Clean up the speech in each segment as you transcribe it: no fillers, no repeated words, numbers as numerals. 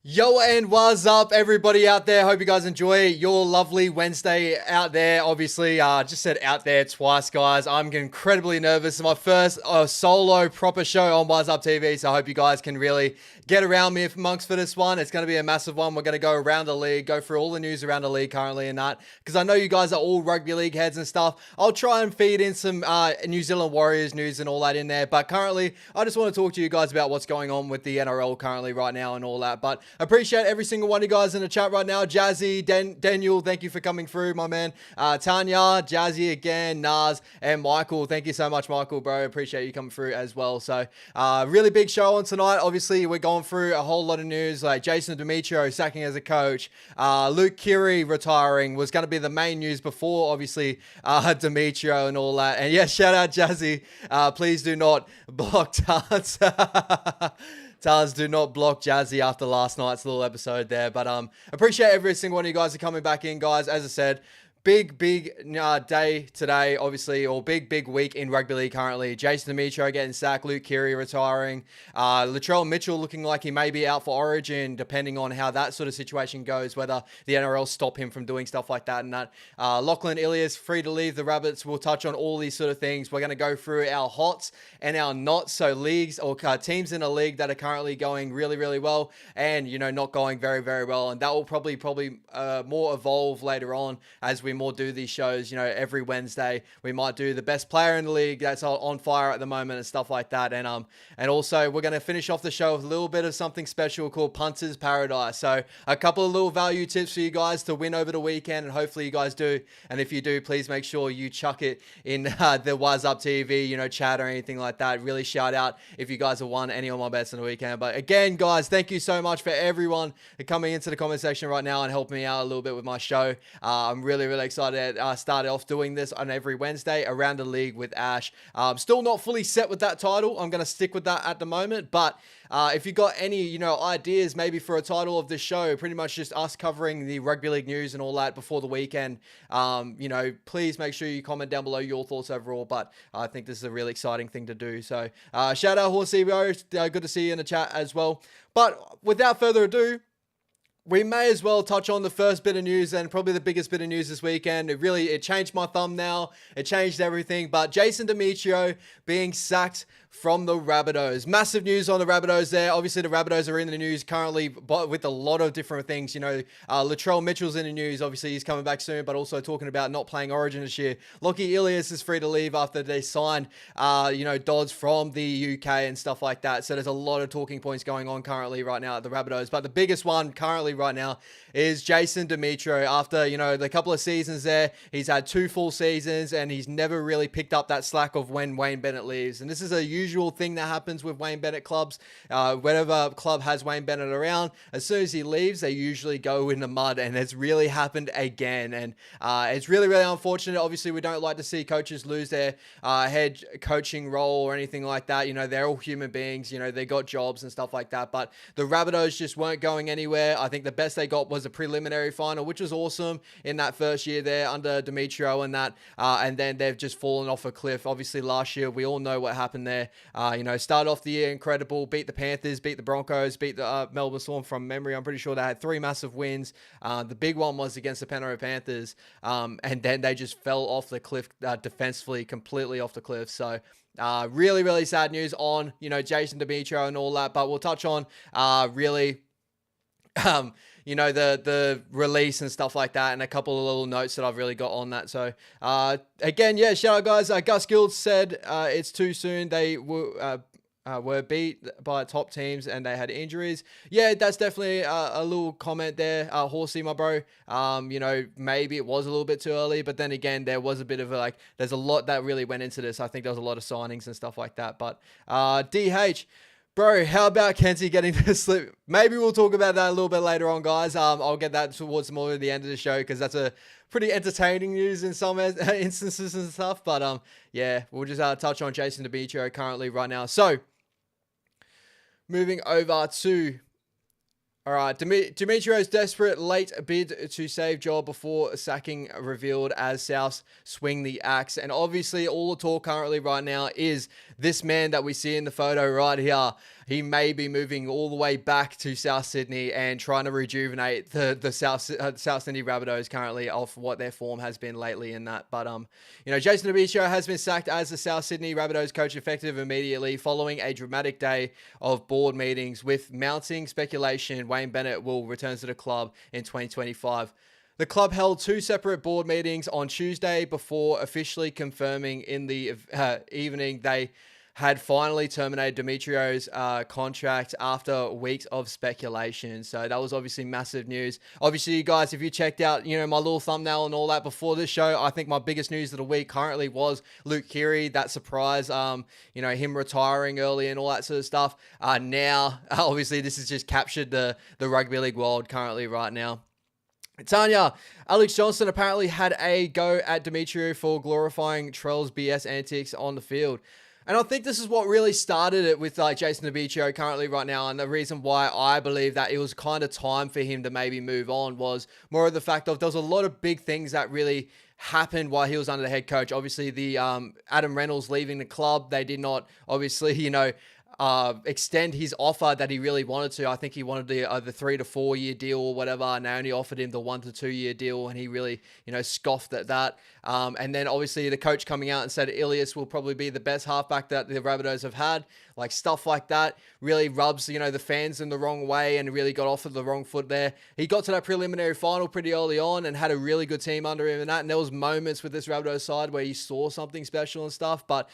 Yo, and what's up, everybody out there? Hope you guys enjoy your lovely Wednesday out there. Obviously, just said out there twice, guys. I'm incredibly nervous. It's my first solo proper show on wahsup TV, so I hope you guys can really get around me amongst for this one. It's going to be a massive one. We're going to go around the league, go through all the news around the league currently and that, because I know you guys are all rugby league heads and stuff. I'll try and feed in some New Zealand Warriors news and all that in there, but currently, I just want to talk to you guys about what's going on with the NRL currently right now and all that. But appreciate every single one of you guys in the chat right now. Jazzy, Daniel, thank you for coming through, my man. Tanya, Jazzy again, Naz, and Michael. Thank you so much, Michael, bro. Appreciate you coming through as well. So, really big show on tonight. Obviously, we're going through a whole lot of news, like Jason Demetriou sacking as a coach. Luke Keary retiring was going to be the main news before, obviously, Demetriou and all that. And yeah, shout out Jazzy. Please do not block Tans. Tars, do not block Jazzy after last night's little episode there. But appreciate every single one of you guys are coming back in, guys. As I said, big day today, obviously, or big week in rugby league currently. Jason Demetriou getting sacked, Luke Keary retiring, LATRELL Mitchell looking like he may be out for Origin, depending on how that sort of situation goes, whether the NRL stop him from doing stuff like that and that. Lachlan Ilias free to leave the Rabbits. We'll touch on all these sort of things. We're going to go through our hots and our not so leagues or teams in a league that are currently going really well and, you know, not going very well. And that will probably more evolve later on as we more do these shows. You know, every Wednesday we might do the best player in the league that's on fire at the moment and stuff like that. And also we're going to finish off the show with a little bit of something special called Punters Paradise. So a couple of little value tips for you guys to win over the weekend, and hopefully you guys do. And if you do, please make sure you chuck it in the wahsup TV, you know, chat or anything like that. Really shout out if you guys have won any of my bets on the weekend. But again, guys, thank you so much for everyone coming into the comment section right now and helping me out a little bit with my show. I'm really excited. Started off doing this on every Wednesday around the league with Ash. Still not fully set with that title. I'm going to stick with that at the moment. But if you got any, you know, ideas maybe for a title of this show, pretty much just us covering the rugby league news and all that before the weekend, you know, please make sure you comment down below your thoughts overall. But I think this is a really exciting thing to do. So shout out Horsey, bro. Good to see you in the chat as well. But without further ado, we may as well touch on the first bit of news and probably the biggest bit of news this weekend. It changed my thumbnail. It changed everything. But Jason Demetriou being sacked from the Rabbitohs. Massive news on the Rabbitohs there. Obviously, the Rabbitohs are in the news currently, but with a lot of different things. You know, Latrell Mitchell's in the news. Obviously, he's coming back soon, but also talking about not playing Origin this year. Lockie Ilias is free to leave after they signed, you know, Dodds from the UK and stuff like that. So there's a lot of talking points going on currently right now at the Rabbitohs. But the biggest one currently right now is Jason Demetriou. After, you know, the couple of seasons there, he's had 2 full seasons and he's never really picked up that slack of when Wayne Bennett leaves. And this is a usual thing that happens with Wayne Bennett clubs. Whenever club has Wayne Bennett around, as soon as he leaves, they usually go in the mud, and it's really happened again. And it's really unfortunate. Obviously, we don't like to see coaches lose their head coaching role or anything like that. You know, they're all human beings. You know, they got jobs and stuff like that. But the Rabbitohs just weren't going anywhere. I think think the best they got was a preliminary final, which was awesome in that first year there under Demetriou and that. And then they've just fallen off a cliff. Obviously, last year, we all know what happened there. Started off the year incredible, beat the Panthers, beat the Broncos, beat the Melbourne Storm from memory. I'm pretty sure they had 3 massive wins. The big one was against the Penrith Panthers. And then they just fell off the cliff defensively, completely off the cliff. So, really, really sad news on, Jason Demetriou and all that, but we'll touch on, the release and stuff like that, and a couple of little notes that I've really got on that. So, again, yeah, shout out guys. Gus Gilds said, it's too soon. They were beat by top teams and they had injuries. Yeah, that's definitely a little comment there. Horsey, my bro. Maybe it was a little bit too early, but then again, there was a bit of there's a lot that really went into this. I think there was a lot of signings and stuff like that. But DH, bro, how about Kenzie getting to slip? Maybe we'll talk about that a little bit later on, guys. I'll get that towards more of the end of the show because that's a pretty entertaining news in some instances and stuff. But yeah, we'll just touch on Jason Demetriou currently right now. So, moving over to, all right, Demetriou's desperate late bid to save job before sacking revealed as Souths swing the axe. And obviously all the talk currently right now is this man that we see in the photo right here. He may be moving all the way back to South Sydney and trying to rejuvenate the South Sydney Rabbitohs currently off what their form has been lately in that. But, Jason Demetriou has been sacked as the South Sydney Rabbitohs coach effective immediately following a dramatic day of board meetings with mounting speculation Wayne Bennett will return to the club in 2025. The club held 2 separate board meetings on Tuesday before officially confirming in the evening they had finally terminated Demetriou's contract after weeks of speculation. So that was obviously massive news. Obviously, you guys, if you checked out, my little thumbnail and all that before this show, I think my biggest news of the week currently was Luke Keary, that surprise, him retiring early and all that sort of stuff. Now, obviously, this has just captured the rugby league world currently right now. Tanya, Alex Johnson apparently had a go at Demetriou for glorifying Trell's BS antics on the field. And I think this is what really started it with Jason Demetriou currently right now. And the reason why I believe that it was kind of time for him to maybe move on was more of the fact of there was a lot of big things that really happened while he was under the head coach. Obviously, the Adam Reynolds leaving the club. They did not, obviously, extend his offer that he really wanted to. I think he wanted the 3 to 4 year deal or whatever, and they only offered him the 1 to 2 year deal, and he really, scoffed at that. And then obviously the coach coming out and said Ilias will probably be the best halfback that the Rabbitohs have had. Like stuff like that really rubs, the fans in the wrong way and really got off of the wrong foot there. He got to that preliminary final pretty early on and had a really good team under him and that. And there was moments with this Rabbitohs side where you saw something special and stuff. But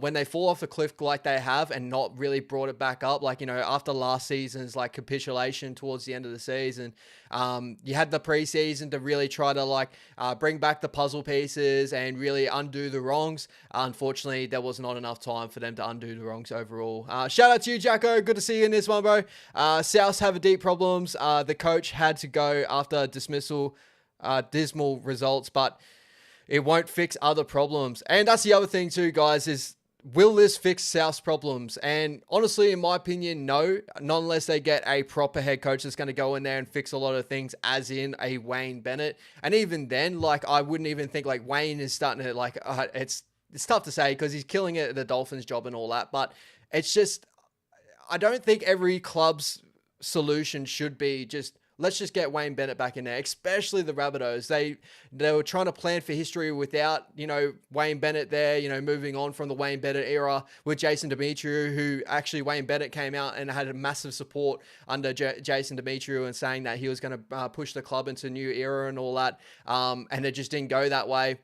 when they fall off the cliff like they have and not really brought it back up, after last season's capitulation towards the end of the season, you had the preseason to really try to bring back the puzzle pieces and really undo the wrongs. Unfortunately, there was not enough time for them to undo the wrongs overall. Shout out to you, Jacko. Good to see you in this one, bro. Souths have deep problems. The coach had to go after dismissal, dismal results, but it won't fix other problems. And that's the other thing too, guys, is will this fix South's problems? And honestly, in my opinion, no. Not unless they get a proper head coach that's going to go in there and fix a lot of things, as in a Wayne Bennett. And even then, I wouldn't even think Wayne is starting to it's tough to say because he's killing it at the Dolphins job and all that. But it's just, I don't think every club's solution should be just, let's just get Wayne Bennett back in there, especially the Rabbitohs. They were trying to plan for history without, Wayne Bennett there, moving on from the Wayne Bennett era with Jason Demetriou, who actually Wayne Bennett came out and had a massive support under Jason Demetriou and saying that he was going to push the club into a new era and all that. And it just didn't go that way.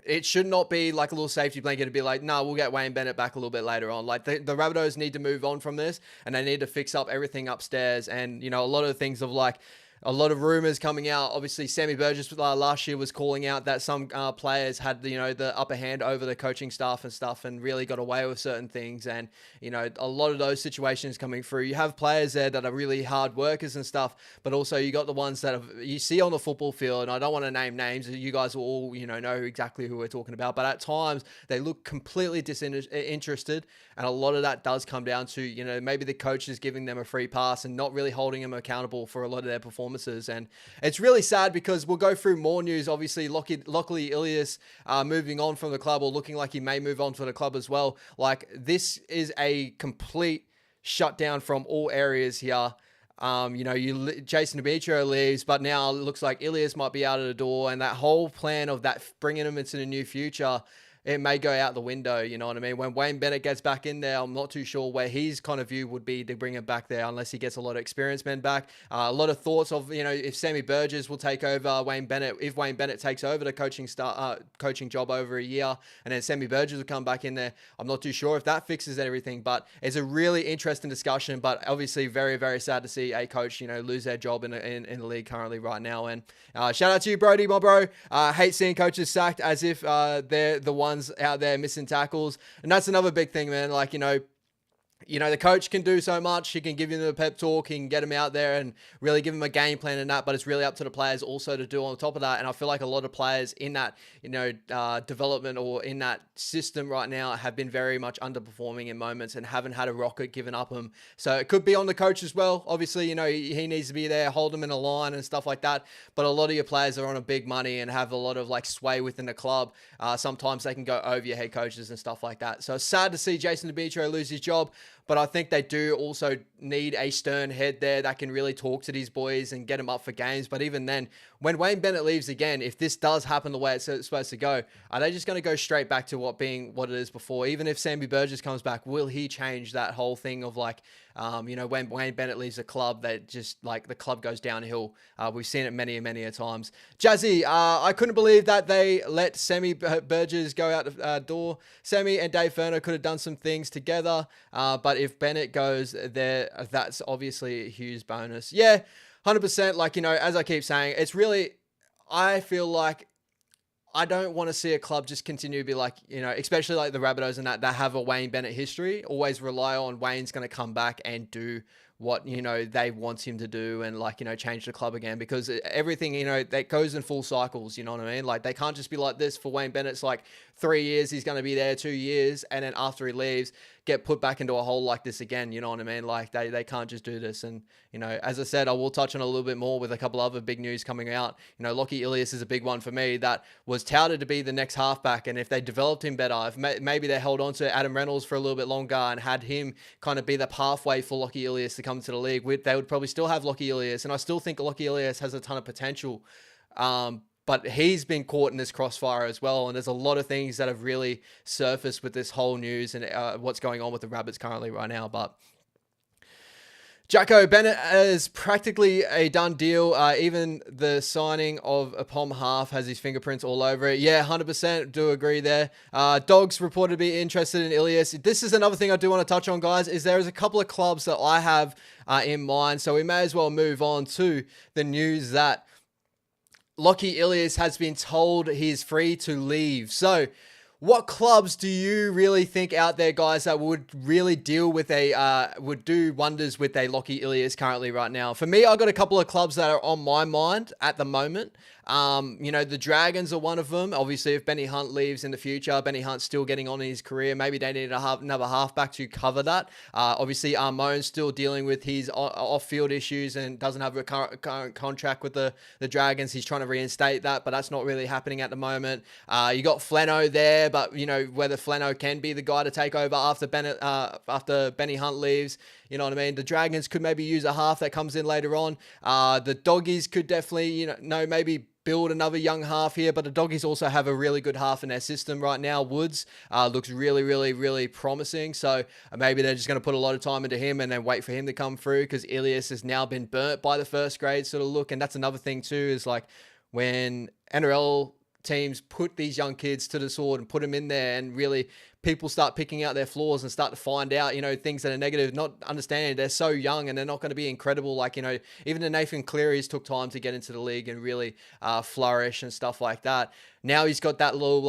It should not be like a little safety blanket to be like, no, we'll get Wayne Bennett back a little bit later on. The Rabbitohs need to move on from this and they need to fix up everything upstairs. And, a lot of things of a lot of rumors coming out. Obviously, Sammy Burgess last year was calling out that some players had the upper hand over the coaching staff and stuff, and really got away with certain things. And a lot of those situations coming through. You have players there that are really hard workers and stuff, but also you got the ones that you see on the football field. And I don't want to name names. You guys will all know exactly who we're talking about. But at times they look completely disinterested, and a lot of that does come down to maybe the coach is giving them a free pass and not really holding them accountable for a lot of their performances. And it's really sad because we'll go through more news. Obviously, Lockie Ilias moving on from the club, or looking like he may move on from the club as well. Like, this is a complete shutdown from all areas here. Jason Demetriou leaves, but now it looks like Ilias might be out of the door, and that whole plan of that bringing him into the new future, it may go out the window. You know what I mean? When Wayne Bennett gets back in there, I'm not too sure where his kind of view would be to bring him back there, unless he gets a lot of experienced men back. A lot of thoughts of, if Sammy Burgess will take over Wayne Bennett, if Wayne Bennett takes over the coaching job over a year, and then Sammy Burgess will come back in there. I'm not too sure if that fixes everything, but it's a really interesting discussion. But obviously very, very sad to see a coach, lose their job in the league currently right now. And shout out to you, Brody, my bro. Hate seeing coaches sacked as if they're the ones out there missing tackles. And that's another big thing, man. Like, the coach can do so much. He can give you the pep talk. He can get him out there and really give him a game plan and that. But it's really up to the players also to do on top of that. And I feel like a lot of players in that, development or in that system right now have been very much underperforming in moments and haven't had a rocket given up them. So it could be on the coach as well. Obviously, he needs to be there, hold them in a line and stuff like that. But a lot of your players are on a big money and have a lot of sway within the club. Sometimes they can go over your head coaches and stuff like that. So it's sad to see Jason Demetriou lose his job. But I think they do also need a stern head there that can really talk to these boys and get them up for games. But even then, when Wayne Bennett leaves again, if this does happen the way it's supposed to go, are they just going to go straight back to what it is before? Even if Sammy Burgess comes back, will he change that whole thing of when Wayne Bennett leaves the club, that just the club goes downhill? We've seen it many, many a times. Jazzy, I couldn't believe that they let Sammy Burgess go out the door. Sammy and Dave Ferner could have done some things together, but if Bennett goes there, that's obviously a huge bonus. Yeah, 100%. As I keep saying, it's really, I feel like I don't want to see a club just continue to be especially the Rabbitohs and that have a Wayne Bennett history, always rely on Wayne's going to come back and do what, they want him to do and change the club again, because everything, that goes in full cycles, you know what I mean? They can't just be like this for Wayne Bennett. It's 3 years, he's going to be there 2 years. And then after he leaves, get put back into a hole like this again. You know what I mean? They can't just do this. And, as I said, I will touch on a little bit more with a couple other big news coming out. Lockie Ilias is a big one for me that was touted to be the next halfback. And if they developed him better, if maybe they held on to Adam Reynolds for a little bit longer and had him kind of be the pathway for Lockie Ilias to come to the league, they would probably still have Lockie Ilias. And I still think Lockie Ilias has a ton of potential. But he's been caught in this crossfire as well. And there's a lot of things that have really surfaced with this whole news and what's going on with the Rabbits currently right now. But Jacko Bennett is practically a done deal. Even the signing of a Pom half has his fingerprints all over it. Yeah, 100% do agree there. Dogs reported to be interested in Ilias. This is another thing I do want to touch on, guys, is there is a couple of clubs that I have in mind. So we may as well move on to the news that Lockie Ilias has been told he's free to leave. So what clubs do you really think out there, guys, that would really deal with would do wonders with a Lockie Ilias currently right now? For me, I got a couple of clubs that are on my mind at the moment. The Dragons are one of them. Obviously, if Benny Hunt leaves in the future, Benny Hunt's still getting on in his career. Maybe they need another halfback to cover that. Obviously, Armone's still dealing with his off-field issues and doesn't have a current contract with the Dragons. He's trying to reinstate that, but that's not really happening at the moment. You got Fleno there, but whether Fleno can be the guy to take over after Benny Hunt leaves. You know what I mean? The Dragons could maybe use a half that comes in later on. The Doggies could definitely, maybe build another young half here, but the Doggies also have a really good half in their system right now. Woods looks really, really, really promising. So maybe they're just going to put a lot of time into him and then wait for him to come through, because Ilias has now been burnt by the first grade sort of look. And that's another thing too, is when NRL teams put these young kids to the sword and put them in there, and really people start picking out their flaws and start to find out, things that are negative, not understanding they're so young and they're not going to be incredible. Like, even the Nathan Clearys took time to get into the league and really flourish and stuff like that. Now he's got that little,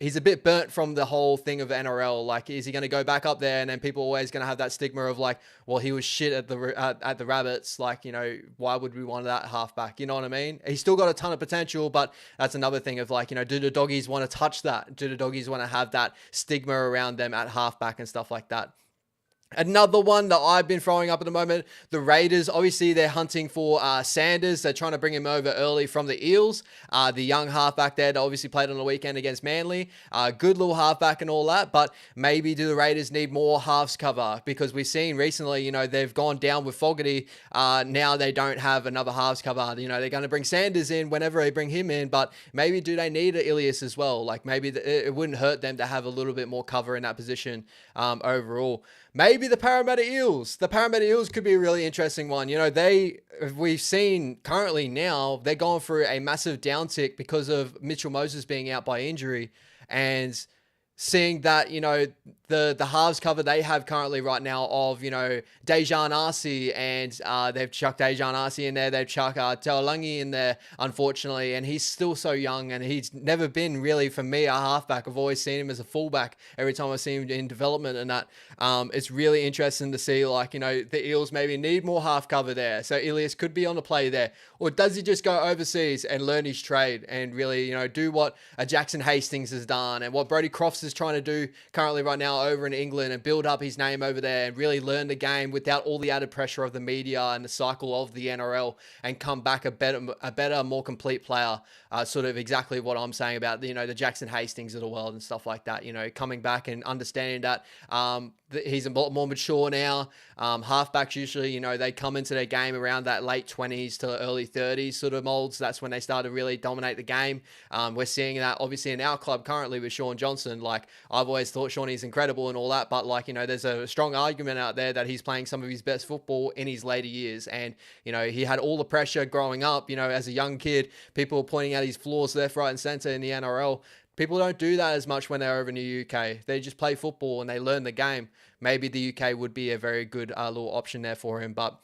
he's a bit burnt from the whole thing of NRL. Like, is he going to go back up there? And then people are always going to have that stigma of like, well, he was shit at the Rabbits. Like, why would we want that halfback? You know what I mean? He's still got a ton of potential, but that's another thing of like, do the doggies want to touch that? Do the doggies want to have that stigma around them at halfback and stuff like that? Another one that I've been throwing up at the moment, the Raiders. Obviously, they're hunting for Sanders. They're trying to bring him over early from the Eels. The young halfback there that obviously played on the weekend against Manly. Good little halfback and all that, but maybe do the Raiders need more halves cover? Because we've seen recently, they've gone down with Fogarty. Now they don't have another halves cover. They're going to bring Sanders in whenever they bring him in, but maybe do they need an Ilias as well? Like, maybe it wouldn't hurt them to have a little bit more cover in that position overall. Maybe the Parramatta Eels. The Parramatta Eels could be a really interesting one. We've seen currently now, they're going through a massive downtick because of Mitchell Moses being out by injury. And seeing that, the halves cover they have currently right now of, Dejan Arce, and they've chucked Dejan Arce in there. They've chucked Taulagi in there, unfortunately, and he's still so young, and he's never been really, for me, a halfback. I've always seen him as a fullback every time I've seen him in development, and that it's really interesting to see, the Eels maybe need more half cover there. So Ilias could be on the play there. Or does he just go overseas and learn his trade and really, do what a Jackson Hastings has done and what Brodie Crofts is trying to do currently right now over in England, and build up his name over there and really learn the game without all the added pressure of the media and the cycle of the NRL, and come back a better, more complete player. Sort of exactly what I'm saying about the Jackson Hastings of the world and stuff like that. Coming back and understanding that he's a lot more mature now. Halfbacks usually, they come into their game around that late 20s to early 30s sort of molds. That's when they start to really dominate the game. We're seeing that obviously in our club currently with Sean Johnson. Like, I've always thought Shawnee's incredible and all that, but there's a strong argument out there that he's playing some of his best football in his later years. And, he had all the pressure growing up, as a young kid. People were pointing out his flaws left, right, and center in the NRL. People don't do that as much when they're over in the UK. They just play football and they learn the game. Maybe the UK would be a very good little option there for him. But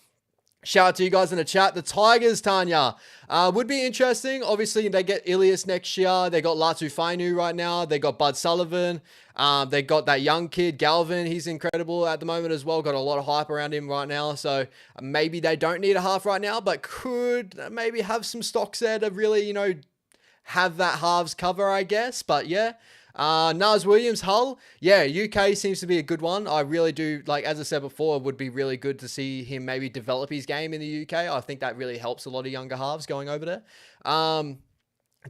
shout out to you guys in the chat. The Tigers, Tanya, would be interesting. Obviously, they get Ilias next year. They got Latu Fainu right now. They got Bud Sullivan. They got that young kid, Galvin. He's incredible at the moment as well. Got a lot of hype around him right now. So maybe they don't need a half right now, but could maybe have some stocks there to really, have that halves cover, I guess. But yeah. Naz Williams, Hull. Yeah, UK seems to be a good one. I really do, as I said before, it would be really good to see him maybe develop his game in the UK. I think that really helps a lot of younger halves going over there.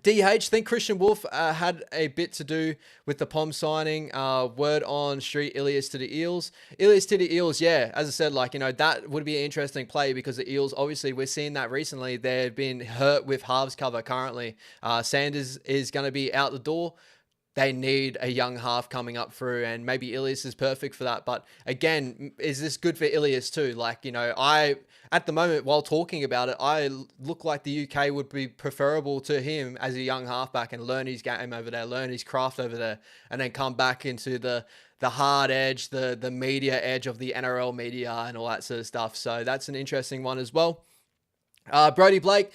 DH, think Christian Wolf had a bit to do with the POM signing. Word on street, Ilias to the Eels. Ilias to the Eels, yeah. As I said, that would be an interesting play, because the Eels, obviously, we're seeing that recently. They've been hurt with halves cover currently. Sanders is going to be out the door. They need a young half coming up through, and maybe Ilias is perfect for that. But again, is this good for Ilias too? At the moment, while talking about it, I look like the UK would be preferable to him as a young halfback and learn his game over there, learn his craft over there, and then come back into the hard edge, the media edge of the NRL media and all that sort of stuff. So that's an interesting one as well. Brody Blake.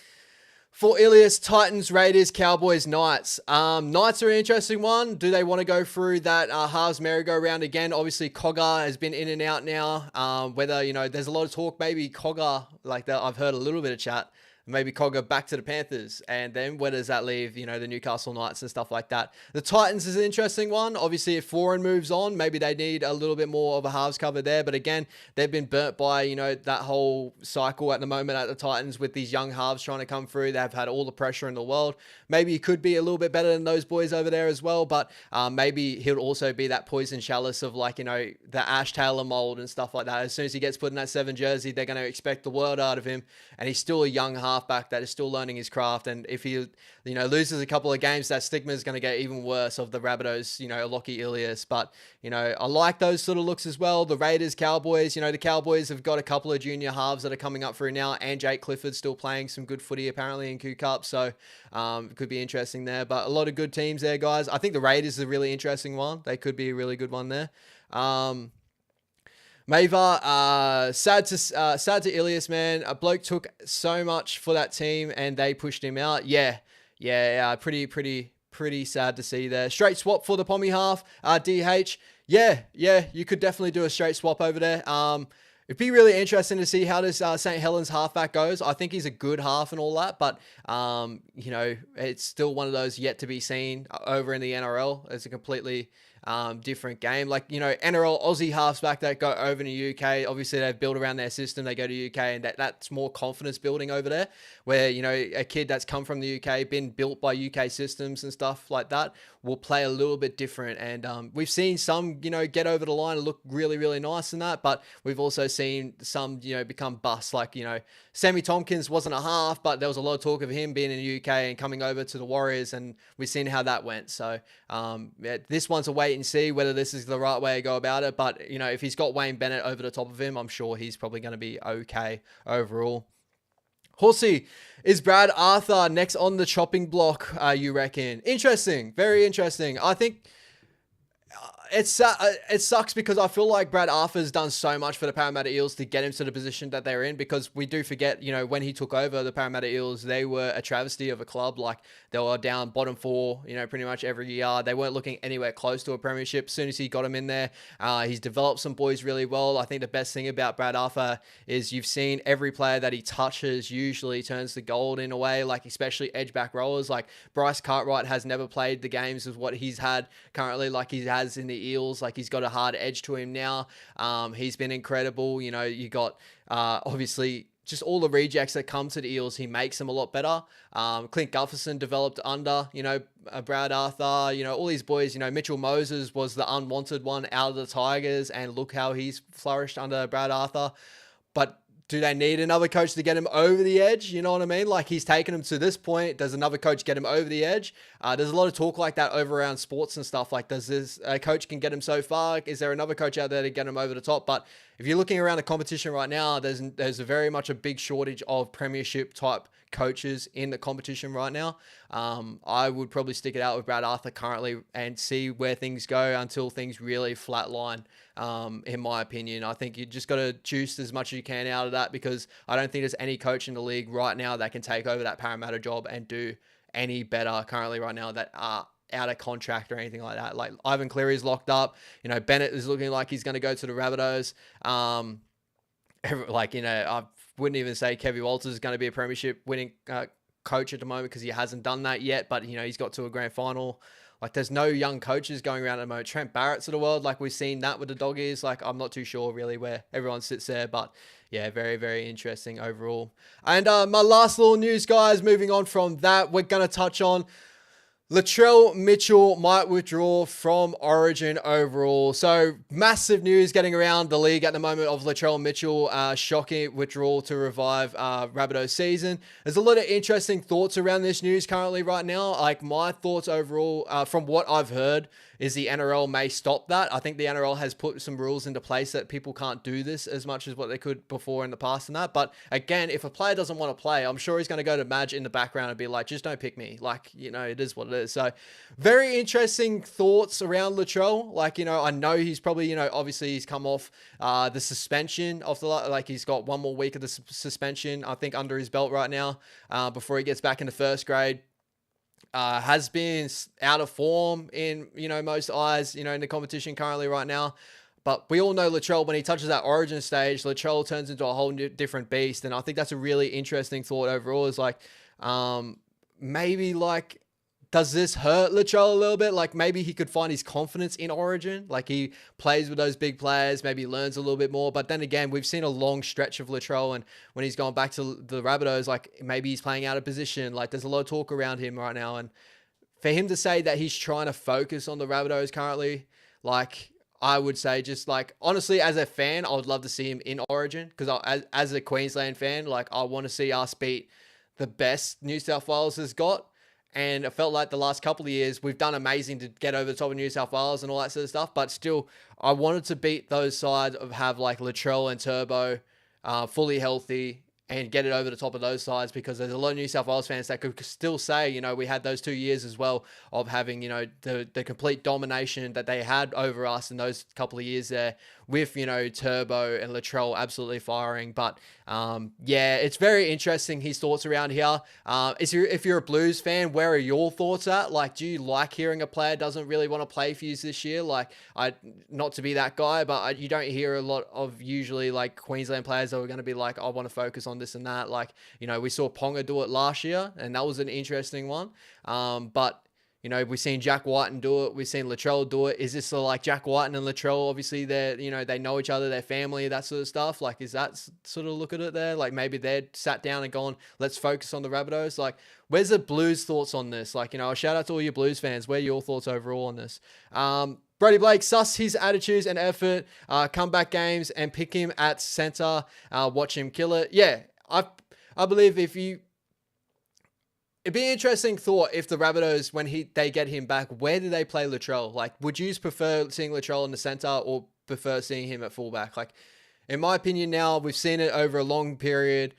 For Ilias, Titans, Raiders, Cowboys, Knights. Knights are an interesting one. Do they want to go through that halves merry-go-round again? Obviously, Cogger has been in and out now. Whether, there's a lot of talk, maybe Cogger, like that. I've heard a little bit of chat. Maybe Cogger back to the Panthers. And then where does that leave, the Newcastle Knights and stuff like that? The Titans is an interesting one. Obviously, if Foreign moves on, maybe they need a little bit more of a halves cover there. But again, they've been burnt by, that whole cycle at the moment at the Titans with these young halves trying to come through. They've had all the pressure in the world. Maybe he could be a little bit better than those boys over there as well. But maybe he'll also be that poison chalice of the Ash Taylor mold and stuff like that. As soon as he gets put in that 7 jersey, they're going to expect the world out of him. And he's still a young half halfback that is still learning his craft. And if he, loses a couple of games, that stigma is going to get even worse of the Rabbitohs, Lockie Ilias. But, I like those sort of looks as well. The Raiders, Cowboys, the Cowboys have got a couple of junior halves that are coming up through now, and Jake Clifford's still playing some good footy apparently in Q Cup. So it could be interesting there. But a lot of good teams there, guys. I think the Raiders is a really interesting one. They could be a really good one there. Mava, sad to Ilias, man. A bloke took so much for that team and they pushed him out. Yeah. Pretty sad to see there. Straight swap for the Pommy half. DH. Yeah, you could definitely do a straight swap over there. It'd be really interesting to see how this St. Helens halfback goes. I think he's a good half and all that, but, it's still one of those yet to be seen over in the NRL. It's a completely different game. Like, NRL Aussie halfback that go over to UK, obviously they've built around their system. They go to UK and that's more confidence building over there where, a kid that's come from the UK, been built by UK systems and stuff like that will play a little bit different. And we've seen some, get over the line and look really, really nice in that. But we've also seen some, become busts. Like, Sammy Tompkins wasn't a half, but there was a lot of talk of him being in the UK and coming over to the Warriors. And we've seen how that went. So this one's a wait and see whether this is the right way to go about it. But, if he's got Wayne Bennett over the top of him, I'm sure he's probably going to be okay overall. Horsey, is Brad Arthur next on the chopping block, you reckon? Interesting. Very interesting. I think it sucks because I feel like Brad Arthur's done so much for the Parramatta Eels to get him to the position that they're in, because we do forget, when he took over the Parramatta Eels, they were a travesty of a club. Like, they were down bottom 4, pretty much every year. They weren't looking anywhere close to a premiership. As soon as he got him in there, he's developed some boys really well. I think the best thing about Brad Arthur is you've seen every player that he touches usually turns to gold in a way, like especially edge back rowers. Like Bryce Cartwright has never played the games of what he's had currently, like he has in the Eels. Like, he's got a hard edge to him now. He's been incredible. You got obviously just all the rejects that come to the Eels, he makes them a lot better. Clint Gutherson developed under, Brad Arthur, all these boys, Mitchell Moses was the unwanted one out of the Tigers, and look how he's flourished under Brad Arthur. But do they need another coach to get him over the edge? You know what I mean? Like, he's taken him to this point. Does another coach get him over the edge? There's a lot of talk like that over around sports and stuff. Like, does this coach can get him so far? Is there another coach out there to get him over the top? But if you're looking around the competition right now, there's a very much a big shortage of premiership type coaches in the competition right now. I would probably stick it out with Brad Arthur currently and see where things go until things really flatline. In my opinion, I think you just got to juice as much as you can out of that, because I don't think there's any coach in the league right now that can take over that Parramatta job and do any better currently right now that are out of contract or anything like that. Like, Ivan Cleary's locked up. Bennett is looking like he's going to go to the Rabbitohs. I wouldn't even say Kevin Walters is going to be a premiership winning coach at the moment, because he hasn't done that yet, but he's got to a grand final. Like, there's no young coaches going around at the moment. Trent Barrett's of the world, like we've seen that with the Doggies. Like, I'm not too sure really where everyone sits there, but yeah, very, very interesting overall. And my last little news, guys, moving on from that, we're going to touch on Latrell Mitchell might withdraw from Origin overall. So massive news getting around the league at the moment of Latrell Mitchell shocking withdrawal to revive Rabbitohs season. There's a lot of interesting thoughts around this news currently right now. Like, my thoughts overall from what I've heard is the NRL may stop that. I think the NRL has put some rules into place that people can't do this as much as what they could before in the past and that. But again, if a player doesn't want to play, I'm sure he's going to go to Madge in the background and be like, just don't pick me. Like, it is what it is. So very interesting thoughts around Latrell. Like, I know he's probably, obviously he's come off the suspension of he's got one more week of the suspension, I think, under his belt right now before he gets back into first grade. Has been out of form in, most eyes, in the competition currently right now. But we all know Latrell, when he touches that Origin stage, Latrell turns into a whole new, different beast. And I think that's a really interesting thought overall, is like, maybe like, does this hurt Latrell a little bit? Like, maybe he could find his confidence in Origin. Like, he plays with those big players, maybe learns a little bit more. But then again, we've seen a long stretch of Latrell, and when he's gone back to the Rabbitohs, like, maybe he's playing out of position. Like, there's a lot of talk around him right now. And for him to say that he's trying to focus on the Rabbitohs currently, like, I would say, just like, honestly, as a fan, I would love to see him in Origin, because as a Queensland fan, like, I want to see us beat the best New South Wales has got. And I felt like the last couple of years, we've done amazing to get over the top of New South Wales and all that sort of stuff. But still, I wanted to beat those sides of have like Latrell and Turbo fully healthy and get it over the top of those sides, because there's a lot of New South Wales fans that could still say, you know, we had those 2 years as well of having, you know, the complete domination that they had over us in those couple of years there with, you know, Turbo and Latrell absolutely firing. But yeah, it's very interesting, his thoughts around here. If you're a Blues fan, where are your thoughts at? Like, do you like hearing a player doesn't really want to play for you this year? Like, not to be that guy, but you don't hear a lot of usually like Queensland players that are going to be like, I want to focus on this and that. Like, you know, we saw Ponga do it last year, and that was an interesting one. But you know, we've seen Jack Whiten do it. We've seen Latrell do it. Is this like Jack Whiten and Latrell? Obviously, they're, you know, they know each other, their family, that sort of stuff. Like, is that sort of look at it there? Like, maybe they're sat down and gone, let's focus on the Rabbitohs. Like, where's the Blues thoughts on this? Like, you know, a shout out to all your Blues fans. Where are your thoughts overall on this? Brody Blake, suss his attitudes and effort, comeback games, and pick him at center. Watch him kill it. Yeah, I believe it'd be an interesting thought if the Rabbitohs, when they get him back, where do they play Latrell? Like, would you prefer seeing Latrell in the center or prefer seeing him at fullback? Like, in my opinion now, we've seen it over a long period.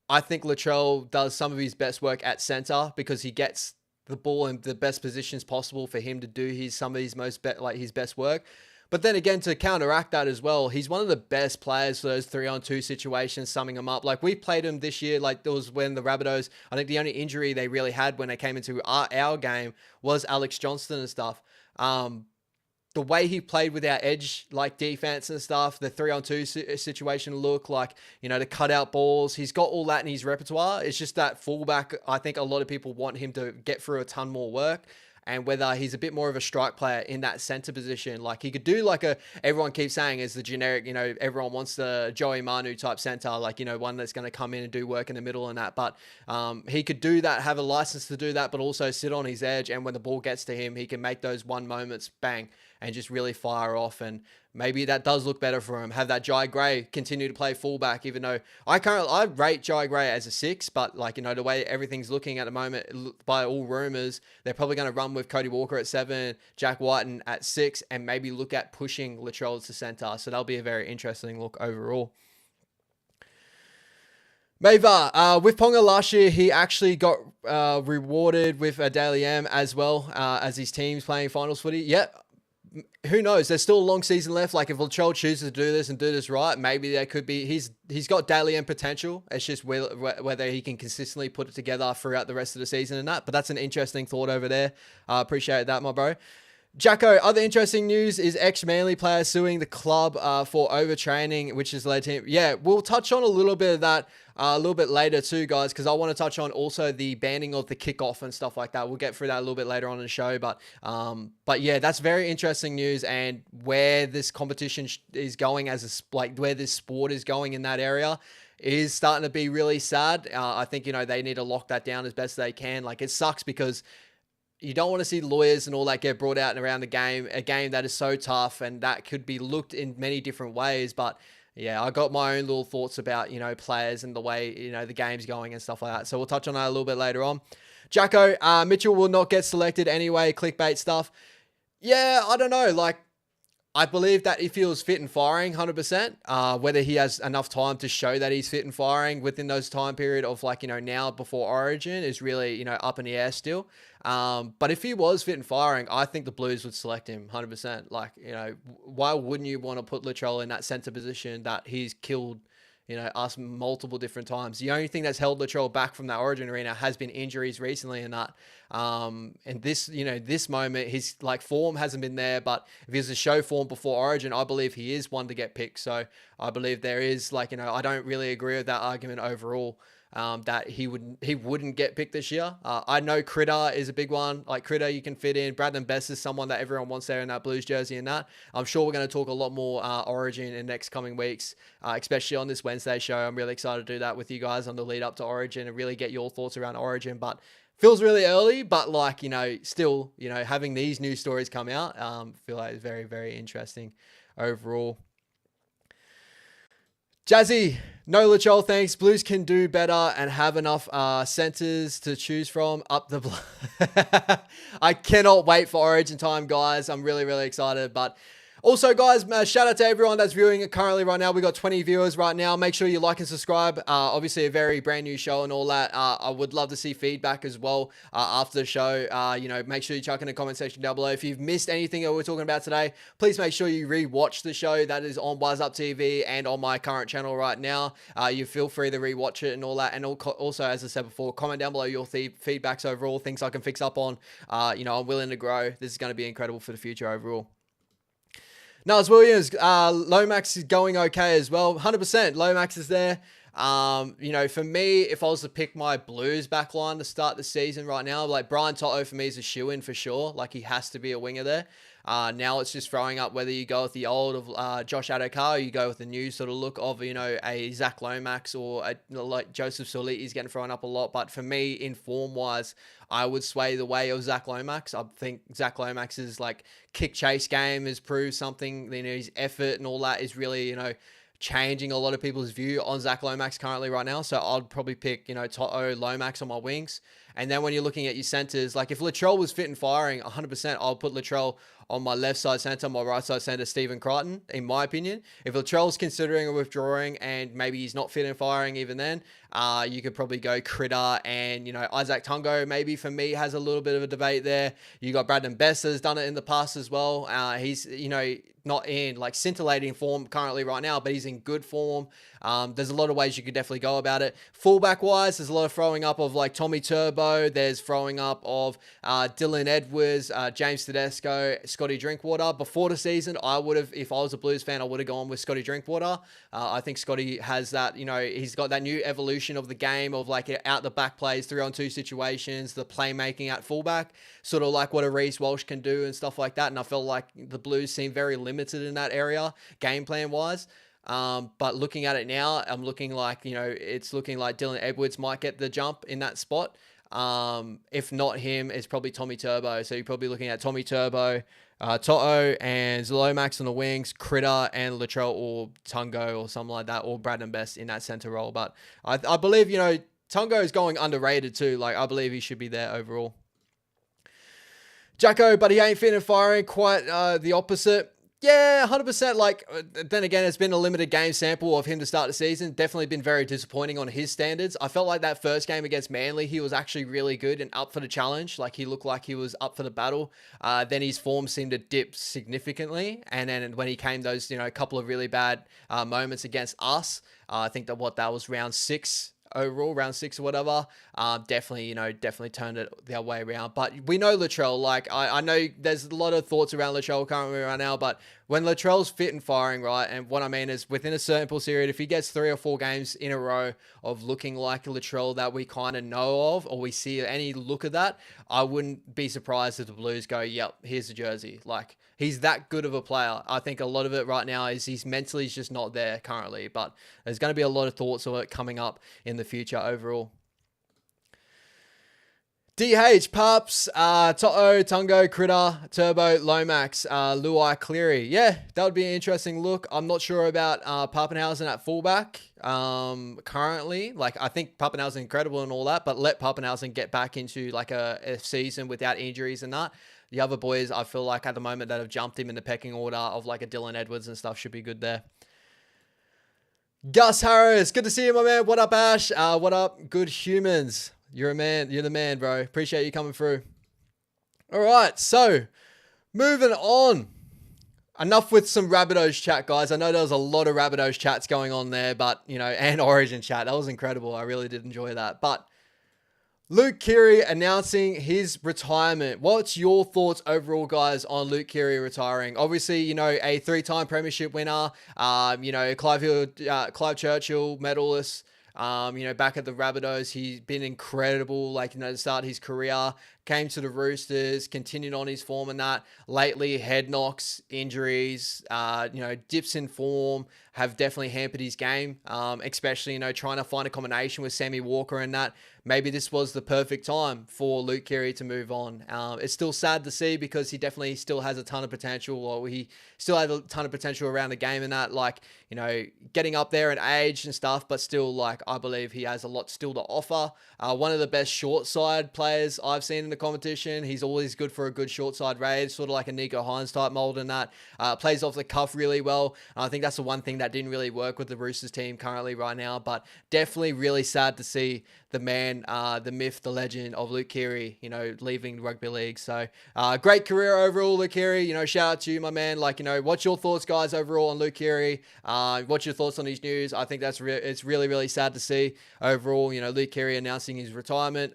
I think Latrell does some of his best work at center because he gets the ball in the best positions possible for him to do his best work. But then again, to counteract that as well, he's one of the best players for those 3-on-2 situations, summing them up. Like, we played him this year, like, it was when the Rabbitohs, I think the only injury they really had when they came into our game was Alex Johnston and stuff. The way he played with our edge, like, defense and stuff, the 3-on-2 situation look, like, you know, the cutout balls, he's got all that in his repertoire. It's just that fullback, I think a lot of people want him to get through a ton more work. And whether he's a bit more of a strike player in that center position, like he could do like everyone keeps saying is the generic, you know, everyone wants the Joey Manu type center, like, you know, one that's going to come in and do work in the middle and that. But he could do that, have a license to do that, but also sit on his edge. And when the ball gets to him, he can make those one moments bang and just really fire off. And maybe that does look better for him. Have that Jai Gray continue to play fullback, even though I rate Jai Gray as a 6, but like, you know, the way everything's looking at the moment, by all rumors, they're probably going to run with Cody Walker at 7, Jack Whiten at 6, and maybe look at pushing Latrell to center. So that'll be a very interesting look overall. Mava, with Ponga last year, he actually got rewarded with a Daily M as well as his team's playing finals footy. Yep. Who knows? There's still a long season left. Like, if Latrell chooses to do this and do this right, maybe there could be. He's got Daily M potential. It's just whether he can consistently put it together throughout the rest of the season and that. But that's an interesting thought over there. Appreciate that, my bro. Jacko, other interesting news is ex-Manly player suing the club for overtraining, which has led to him. Yeah, we'll touch on a little bit of that a little bit later too, guys, because I want to touch on also the banning of the kickoff and stuff like that. We'll get through that a little bit later on in the show. But yeah, that's very interesting news, and where this competition is going where this sport is going in that area is starting to be really sad. I think, you know, they need to lock that down as best they can. Like, it sucks because you don't want to see lawyers and all that get brought out and around the game, a game that is so tough and that could be looked in many different ways. But yeah, I got my own little thoughts about, you know, players and the way, you know, the game's going and stuff like that. So we'll touch on that a little bit later on. Jacko, Mitchell will not get selected anyway, clickbait stuff. Yeah, I don't know. Like, I believe that if he was fit and firing 100%, whether he has enough time to show that he's fit and firing within those time period of, like, you know, now before Origin is really, you know, up in the air still. But if he was fit and firing, I think the Blues would select him 100%. Like, you know, why wouldn't you want to put Latrell in that center position that he's killed, you know, us multiple different times? The only thing that's held Latrell back from that Origin arena has been injuries recently and that. And this, you know, this moment, his like form hasn't been there, but if he was a show form before Origin, I believe he is one to get picked. So I believe there is, like, you know, I don't really agree with that argument overall. That he wouldn't get picked this year. I know Critter is a big one. Like, Critter, you can fit in. Bradman Best is someone that everyone wants there in that Blues jersey and that. I'm sure we're going to talk a lot more Origin in next coming weeks, especially on this Wednesday show. I'm really excited to do that with you guys on the lead up to Origin and really get your thoughts around Origin. But feels really early, but, like, you know, still, you know, having these news stories come out, feel like it's very, very interesting overall. Jazzy, no LATRELL, thanks. Blues can do better and have enough centers to choose from up the... I cannot wait for Origin time, guys. I'm really, really excited. But also, guys, shout out to everyone that's viewing it currently right now. We got 20 viewers right now. Make sure you like and subscribe. Obviously, a very brand new show and all that. I would love to see feedback as well after the show. Make sure you chuck in the comment section down below. If you've missed anything that we're talking about today, please make sure you re-watch the show. That is on wahsup TV and on my current channel right now. You feel free to re-watch it and all that. And also, as I said before, comment down below your feedbacks overall, things I can fix up on. I'm willing to grow. This is going to be incredible for the future overall. Niles Williams, Lomax is going okay as well. 100%. Lomax is there. For me, if I was to pick my Blues backline to start the season right now, like Brian Toto for me is a shoo-in for sure. Like he has to be a winger there. Now it's just throwing up whether you go with the old of Josh Adokar or you go with the new sort of look of, a Zach Lomax or like Joseph Soliti's getting thrown up a lot. But for me, in form-wise, I would sway the way of Zach Lomax. I think Zach Lomax's like kick chase game has proved something. His effort and all that is really, changing a lot of people's view on Zach Lomax currently right now. So I'd probably pick, Toto, Lomax on my wings. And then when you're looking at your centers, like if LATRELL was fit and firing, 100%, I'll put LATRELL on my left side center, my right side center, Stephen Crichton, in my opinion. If LATRELL's considering a withdrawing and maybe he's not fit and firing even then, you could probably go Critter and, Isaac Tungo maybe for me has a little bit of a debate there. You got Braden Best has done it in the past as well. He's, not in like scintillating form currently right now, but he's in good form. There's a lot of ways you could definitely go about it. Fullback wise, there's a lot of throwing up of like Tommy Turbo. There's throwing up of Dylan Edwards, James Tedesco, Scotty Drinkwater. Before the season, I would have, if I was a Blues fan, I would have gone with Scotty Drinkwater. I think Scotty has that, he's got that new evolution of the game of like out the back plays, 3-on-2 situations, the playmaking at fullback, sort of like what a Reece Walsh can do and stuff like that. And I felt like the Blues seem very limited in that area, game plan wise. But looking at it now, I'm looking like, it's looking like Dylan Edwards might get the jump in that spot. If not him, it's probably Tommy Turbo. So you're probably looking at Tommy Turbo, Toto and Lomax on the wings, Critter and LATRELL or Tungo or something like that, or Braden Best in that center role. But I believe, Tungo is going underrated too. Like I believe he should be there overall. Jacko, but he ain't fit and firing, quite the opposite. Yeah, 100%. Like, then again, it's been a limited game sample of him to start the season. Definitely been very disappointing on his standards. I felt like that first game against Manly, he was actually really good and up for the challenge. Like, he looked like he was up for the battle. Then his form seemed to dip significantly. And then when he came those, a couple of really bad moments against us, I think that was round 6. Overall, round 6 or whatever, definitely turned it the other way around. But we know LATRELL, like, I know there's a lot of thoughts around LATRELL currently right now, but when LATRELL's fit and firing, right, and what I mean is within a certain period, if he gets 3 or 4 games in a row of looking like LATRELL that we kind of know of, or we see any look of that, I wouldn't be surprised if the Blues go, yep, here's the jersey. Like, he's that good of a player. I think a lot of it right now is he's mentally just not there currently, but there's going to be a lot of thoughts of it coming up in the future overall. DH, Pups, Toto, Tungo, Critter, Turbo, Lomax, Luai, Cleary. Yeah, that would be an interesting look. I'm not sure about Papenhuyzen at fullback currently. Like, I think Papenhuyzen incredible and all that, but let Papenhuyzen get back into like a season without injuries and that. The other boys, I feel like at the moment that have jumped him in the pecking order of like a Dylan Edwards and stuff should be good there. Gus Harris, good to see you, my man. What up, Ash? What up, good humans? You're a man. You're the man, bro. Appreciate you coming through. All right, so moving on. Enough with some RABBITOHS chat, guys. I know there was a lot of RABBITOHS chats going on there, but, and Origin chat. That was incredible. I really did enjoy that. But Luke Keary announcing his retirement. What's your thoughts overall, guys, on Luke Keary retiring? Obviously, a 3-time premiership winner, Clive Churchill medalist, back at the RABBITOHS. He's been incredible, to start his career. came to the Roosters, continued on his form and that. Lately, head knocks, injuries, dips in form have definitely hampered his game, especially, trying to find a combination with Sammy Walker and that. Maybe this was the perfect time for Luke Keary to move on. It's still sad to see because he definitely still has a ton of potential, or he still has a ton of potential around the game and that, getting up there in age and stuff, but still, I believe he has a lot still to offer. One of the best short side players I've seen in the competition. He's always good for a good short side raid, sort of like a Nico Hines type mold and that. Plays off the cuff really well. I think that's the one thing that didn't really work with the Roosters team currently right now, but definitely really sad to see the man, the myth, the legend of Luke Keary, leaving rugby league. So great career overall, Luke Keary. Shout out to you, my man. What's your thoughts, guys, overall on Luke Keary? What's your thoughts on his news? I think it's really, really sad to see overall, Luke Keary announcing his retirement.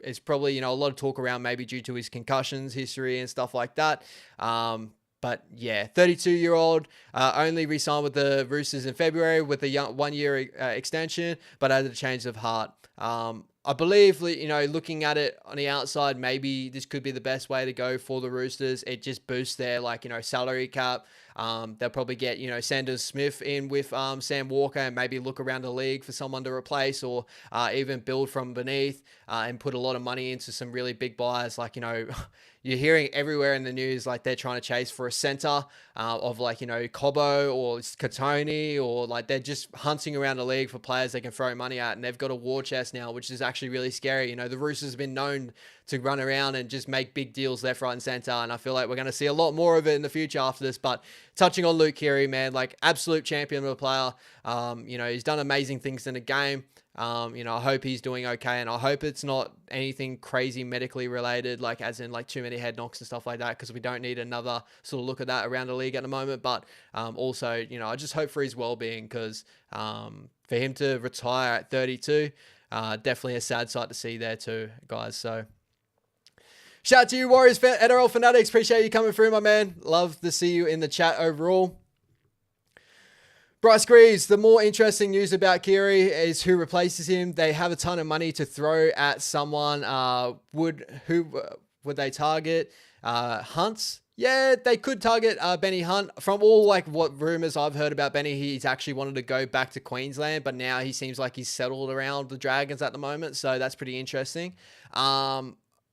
It's probably, a lot of talk around maybe due to his concussions history and stuff like that. But yeah, 32-year-old, only re-signed with the Roosters in February with a 1 year extension, but had a change of heart. I believe, looking at it on the outside, maybe this could be the best way to go for the Roosters. It just boosts their, salary cap. They'll probably get, Sanders Smith in with Sam Walker and maybe look around the league for someone to replace, or even build from beneath and put a lot of money into some really big buyers. You're hearing everywhere in the news, they're trying to chase for a center of Cobbo or Katoni, or they're just hunting around the league for players they can throw money at, and they've got a war chest now, which is actually really scary. The Roosters have been known to run around and just make big deals left, right, and center, and I feel like we're going to see a lot more of it in the future after this. But touching on Luke Keary, man, absolute champion of a player. He's done amazing things in the game. I hope he's doing okay, and I hope it's not anything crazy medically related, as in too many head knocks and stuff like that, because we don't need another sort of look at that around the league at the moment. But also, I just hope for his well-being, because for him to retire at 32, definitely a sad sight to see there too, guys. So shout out to you, Warriors NRL fanatics. Appreciate you coming through, my man. Love to see you in the chat overall. Bryce Greaves, the more interesting news about Keary is who replaces him. They have a ton of money to throw at someone. Who would they target? Hunts? Yeah, they could target Benny Hunt. From all what rumors I've heard about Benny, he's actually wanted to go back to Queensland, but now he seems like he's settled around the Dragons at the moment, so that's pretty interesting.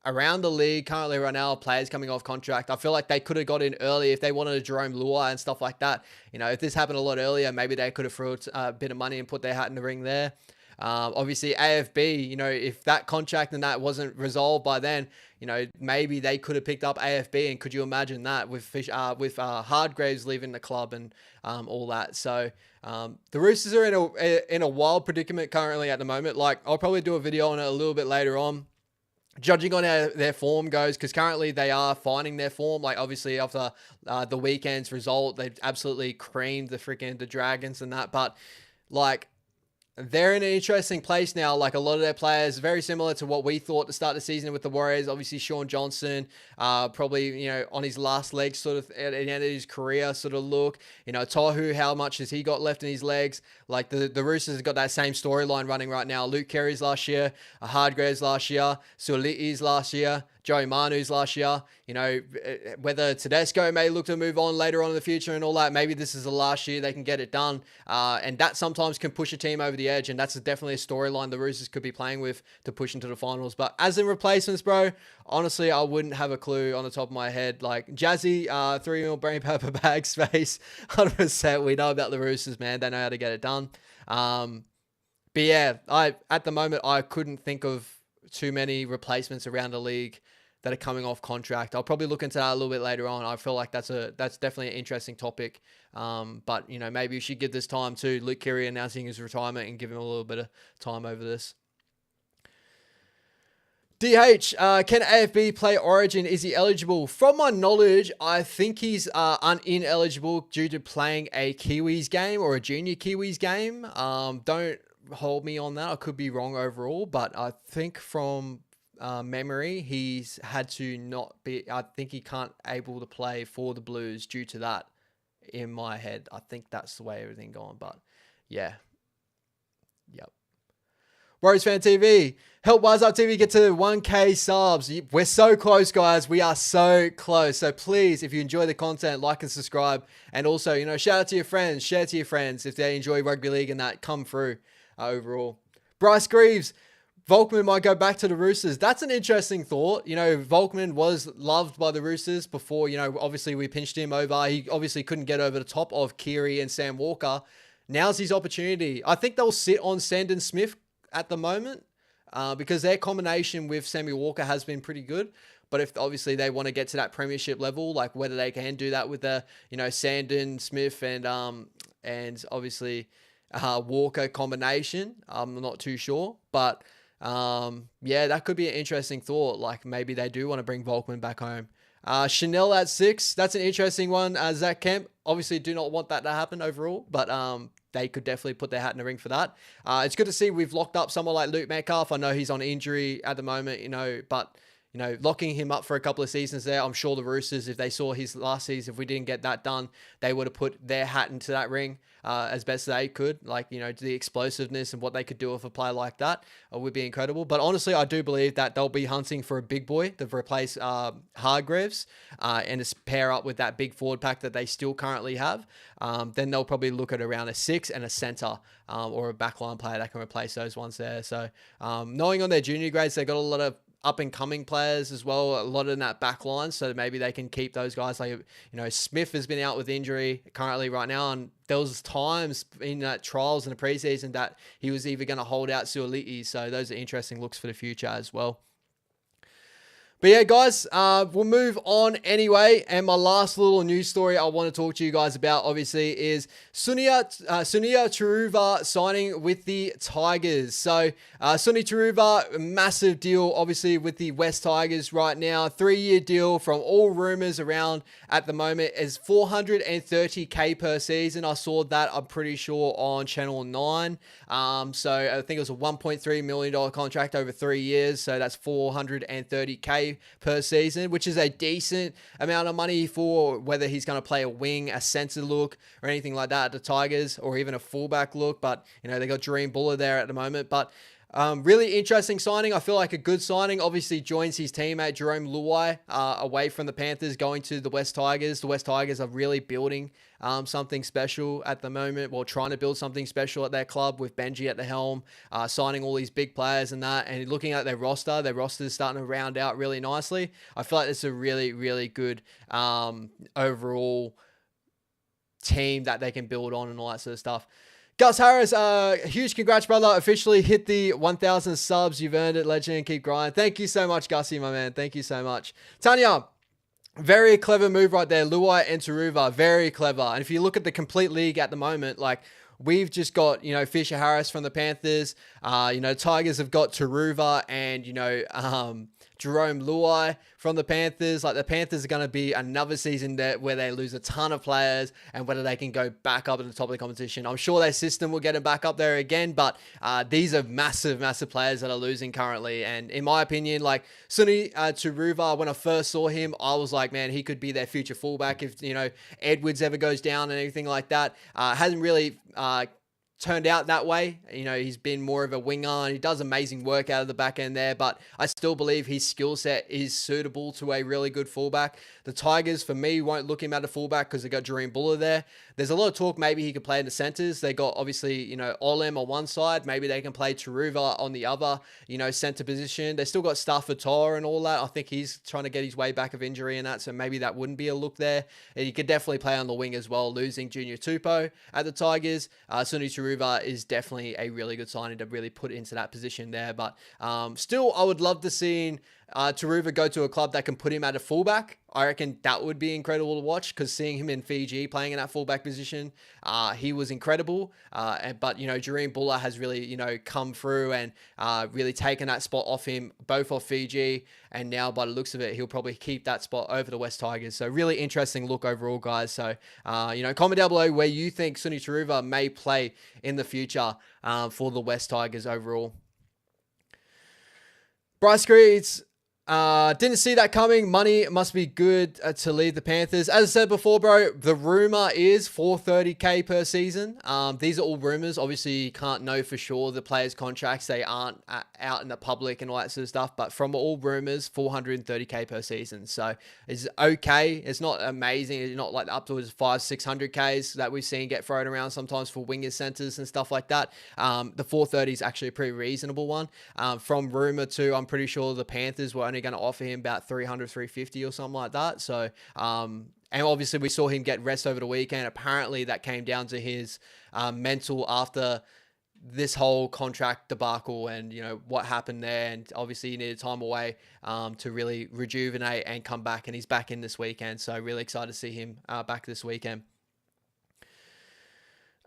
Around the league currently right now, players coming off contract, I feel like they could have got in early if they wanted a Jerome Luai and stuff like that. If this happened a lot earlier, maybe they could have thrown a bit of money and put their hat in the ring there. Obviously AFB, if that contract and that wasn't resolved by then, maybe they could have picked up AFB, and could you imagine that with Hardgraves leaving the club and all that. So the Roosters are in a wild predicament currently at the moment. I'll probably do a video on it a little bit later on, judging on how their form goes, because currently they are finding their form. Obviously after the weekend's result, they've absolutely creamed the Dragons and that, but they're in an interesting place now. A lot of their players, very similar to what we thought to start the season with the Warriors. Obviously, Sean Johnson, probably, on his last legs, sort of at the end of his career sort of look. Tohu, how much has he got left in his legs? The Roosters have got that same storyline running right now. Luke Keary's last year, Hardgraves last year, Suolii's last year, Joey Manu's last year. Whether Tedesco may look to move on later on in the future and all that, maybe this is the last year they can get it done. And that sometimes can push a team over the edge, and that's definitely a storyline the Roosters could be playing with to push into the finals. But as in replacements, bro, honestly, I wouldn't have a clue on the top of my head. Jazzy, 3 mil brain paper bag space, 100%. We know about the Roosters, man. They know how to get it done. But yeah, at the moment, I couldn't think of too many replacements around the league that are coming off contract. I'll probably look into that a little bit later on. I feel like that's definitely an interesting topic. But maybe we should give this time to Luke Keary announcing his retirement and give him a little bit of time over this. DH, can AFB play Origin? Is he eligible? From my knowledge, I think he's ineligible due to playing a Kiwis game or a junior Kiwis game. Don't hold me on that. I could be wrong overall, but I think from memory, he's had to not be. I think he can't able to play for the Blues due to that. In my head, I think that's the way everything going. But yeah, yep. Warriors Fan TV. Help wahsup TV get to 1K subs. We're so close, guys. We are so close. So please, if you enjoy the content, like and subscribe. And also, shout out to your friends. Share to your friends if they enjoy rugby league and that come through overall. Bryce Greaves. Volkman might go back to the Roosters. That's an interesting thought. Volkman was loved by the Roosters before, obviously we pinched him over. He obviously couldn't get over the top of KEARY and Sam Walker. Now's his opportunity. I think they'll sit on Sandon Smith at the moment because their combination with Sammy Walker has been pretty good. But if obviously they want to get to that premiership level, like whether they can do that with the, Sandon Smith and obviously Walker combination, I'm not too sure. But yeah, that could be an interesting thought. Like maybe they do want to bring Volkman back home. Chanel at 6. That's an interesting one. Zach Kemp, obviously do not want that to happen overall, but they could definitely put their hat in the ring for that. It's good to see we've locked up someone like Luke Metcalf. I know he's on injury at the moment, but locking him up for a couple of seasons there, I'm sure the Roosters, if they saw his last season, if we didn't get that done, they would have put their hat into that ring as best they could. Like, the explosiveness and what they could do with a player like that would be incredible. But honestly, I do believe that they'll be hunting for a big boy to replace Hargreaves and to pair up with that big forward pack that they still currently have. Then they'll probably look at around a 6 and a center or a backline player that can replace those ones there. So knowing on their junior grades, they got a lot of up-and-coming players as well, a lot in that back line, so maybe they can keep those guys. Like, Smith has been out with injury currently right now, and there was times in trials in the preseason that he was either going to hold out Suoliti, so those are interesting looks for the future as well. But yeah, guys, we'll move on anyway. And my last little news story I want to talk to you guys about, obviously, is Sunia Turuva signing with the Tigers. So, Sunia Turuva, massive deal, obviously, with the West Tigers right now. 3-year deal from all rumors around at the moment is $430K per season. I saw that, I'm pretty sure, on Channel 9. So, I think it was a $1.3 million contract over 3 years. So, that's $430K per season, which is a decent amount of money for whether he's going to play a wing, a center look, or anything like that at the Tigers, or even a fullback look. But, they got Dream Buller there at the moment. But really interesting signing. I feel like a good signing. Obviously joins his teammate Jerome Luai away from the Panthers, going to the West Tigers. The West Tigers are really building something special at the moment. Well, trying to build something special at their club with Benji at the helm, signing all these big players and that, and looking at their roster is starting to round out really nicely. I feel like it's a really, really good overall team that they can build on and all that sort of stuff. Gus Harris, huge congrats, brother. Officially hit the 1,000 subs. You've earned it, legend. Keep grinding. Thank you so much, Gussie, my man. Thank you so much. Tanya, very clever move right there. Luai and Turuva, very clever. And if you look at the complete league at the moment, like, we've just got, Fisher Harris from the Panthers. Tigers have got Turuva and, Jerome Luai from the Panthers. Like, the Panthers are going to be another season where they lose a ton of players, and whether they can go back up at the top of the competition. I'm sure their system will get them back up there again, but these are massive, massive players that are losing currently. And in my opinion, like, Sunia Turuva, when I first saw him, I was like, man, he could be their future fullback if, Edwards ever goes down and anything like that. Hasn't really turned out that way. He's been more of a winger, and he does amazing work out of the back end there, but I still believe his skill set is suitable to a really good fullback. The Tigers, for me, won't look him at a fullback because they got Dream Buller there. There's a lot of talk maybe he could play in the centers. They got, obviously, Olem on one side. Maybe they can play Turuva on the other, center position. They still got Stafford Tor and all that. I think he's trying to get his way back of injury and that, so maybe that wouldn't be a look there. And he could definitely play on the wing as well, losing Junior Tupou at the Tigers. Sunia Turuva is definitely a really good signing to really put into that position there. But still, I would love to see Turuva go to a club that can put him at a fullback. I reckon that would be incredible to watch, because seeing him in Fiji playing in that fullback position, he was incredible. But, Jerome Buller has really, come through and really taken that spot off him, both off Fiji, and now by the looks of it, he'll probably keep that spot over the West Tigers. So really interesting look overall, guys. So, comment down below where you think Sunia Turuva may play in the future for the West Tigers overall. Bryce Greaves, Didn't see that coming. Money must be good to lead the Panthers. As I said before, bro, the rumor is 430K per season. These are all rumors. Obviously, you can't know for sure the players' contracts. They aren't out in the public and all that sort of stuff. But from all rumors, 430K per season. So it's okay. It's not amazing. It's not like up towards 500-600Ks that we've seen get thrown around sometimes for wingers, centers, and stuff like that. The 430 is actually a pretty reasonable one. From rumor too, I'm pretty sure the Panthers were only going to offer him about 300, 350 or something like that. So, and obviously we saw him get rest over the weekend. Apparently that came down to his mental after this whole contract debacle and, you know, what happened there. And obviously he needed time away to really rejuvenate and come back. And he's back in this weekend. So really excited to see him back this weekend.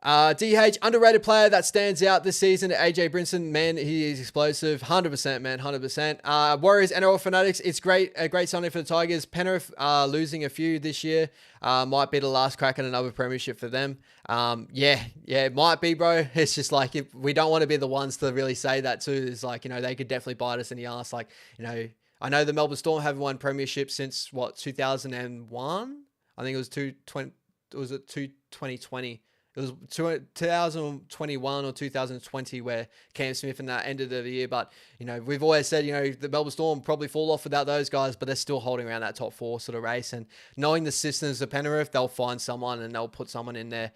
DH, underrated player that stands out this season, AJ Brinson. Man, he is explosive. 100%, man, 100%. Warriors, NRL Fanatics, it's great. A great signing for the Tigers. Penrith losing a few this year. Might be the last crack at another premiership for them. Yeah, it might be, bro. It's just like, if we don't want to be the ones to really say that too. It's like, you know, they could definitely bite us in the ass. Like, you know, I know the Melbourne Storm haven't won premiership since, what, 2001? I think it was 2020. It was 2021 or 2020 where Cam Smith and that ended of the year. But, you know, we've always said, you know, the Melbourne Storm probably fall off without those guys, but they're still holding around that top 4 sort of race. And knowing the systems of Penrith, they'll find someone and they'll put someone in there.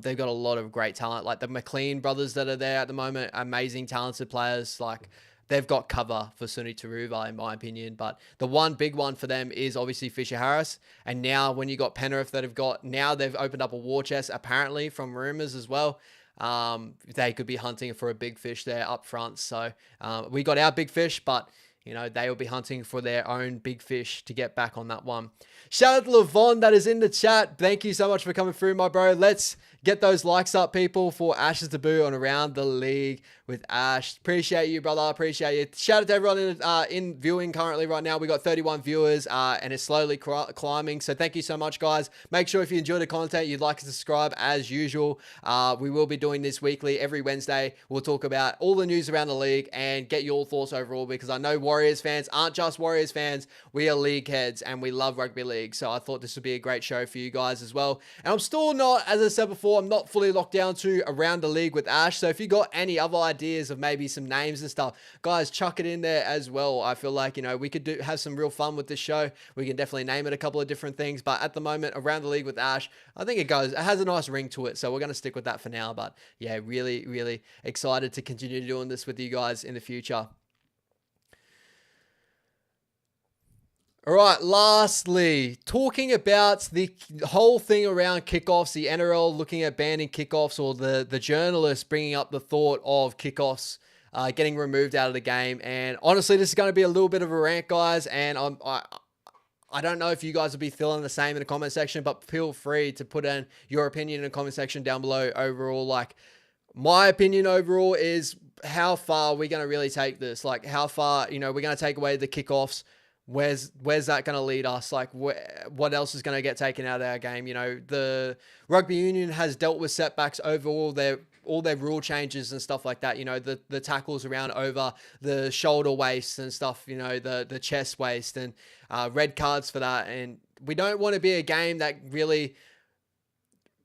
They've got a lot of great talent, like the McLean brothers that are there at the moment. Amazing, talented players. Like, they've got cover for Suni Taruva, in my opinion. But the one big one for them is obviously Fisher Harris. And now when you got Penrith that have got, now they've opened up a war chest, apparently, from rumors as well. They could be hunting for a big fish there up front. So we got our big fish, but, you know, they will be hunting for their own big fish to get back on that one. Shout out to Levon that is in the chat. Thank you so much for coming through, my bro. Let's get those likes up, people, for Ash's debut on Around the League with Ash. Appreciate you, brother. Appreciate you. Shout out to everyone in viewing currently right now. We got 31 viewers and it's slowly climbing. So thank you so much, guys. Make sure if you enjoy the content, you'd like to subscribe as usual. We will be doing this weekly every Wednesday. We'll talk about all the news around the league and get your thoughts overall, because I know Warriors fans aren't just Warriors fans. We are league heads and we love rugby league. So I thought this would be a great show for you guys as well. And I'm still not, as I said before, I'm not fully locked down to Around the League with Ash. So if you got any other ideas of maybe some names and stuff, guys, chuck it in there as well. I feel like, you know, we could have some real fun with this show. We can definitely name it a couple of different things, but at the moment, Around the League with Ash, I think it has a nice ring to it. So we're going to stick with that for now. But yeah, really, really excited to continue doing this with you guys in the future. All right, lastly, talking about the whole thing around kickoffs, the NRL looking at banning kickoffs, or the journalists bringing up the thought of kickoffs getting removed out of the game. And honestly, this is going to be a little bit of a rant, guys, and I don't know if you guys will be feeling the same in the comment section, but feel free to put in your opinion in the comment section down below. Overall, like, my opinion overall is, how far are we going to really take this? Like, how far, you know, we're going to take away the kickoffs. Where's that going to lead us? Like, what else is going to get taken out of our game? You know, the rugby union has dealt with setbacks over all their rule changes and stuff like that. You know, the tackles around over the shoulder waist and stuff, you know, the chest waist, and red cards for that. And we don't want to be a game that really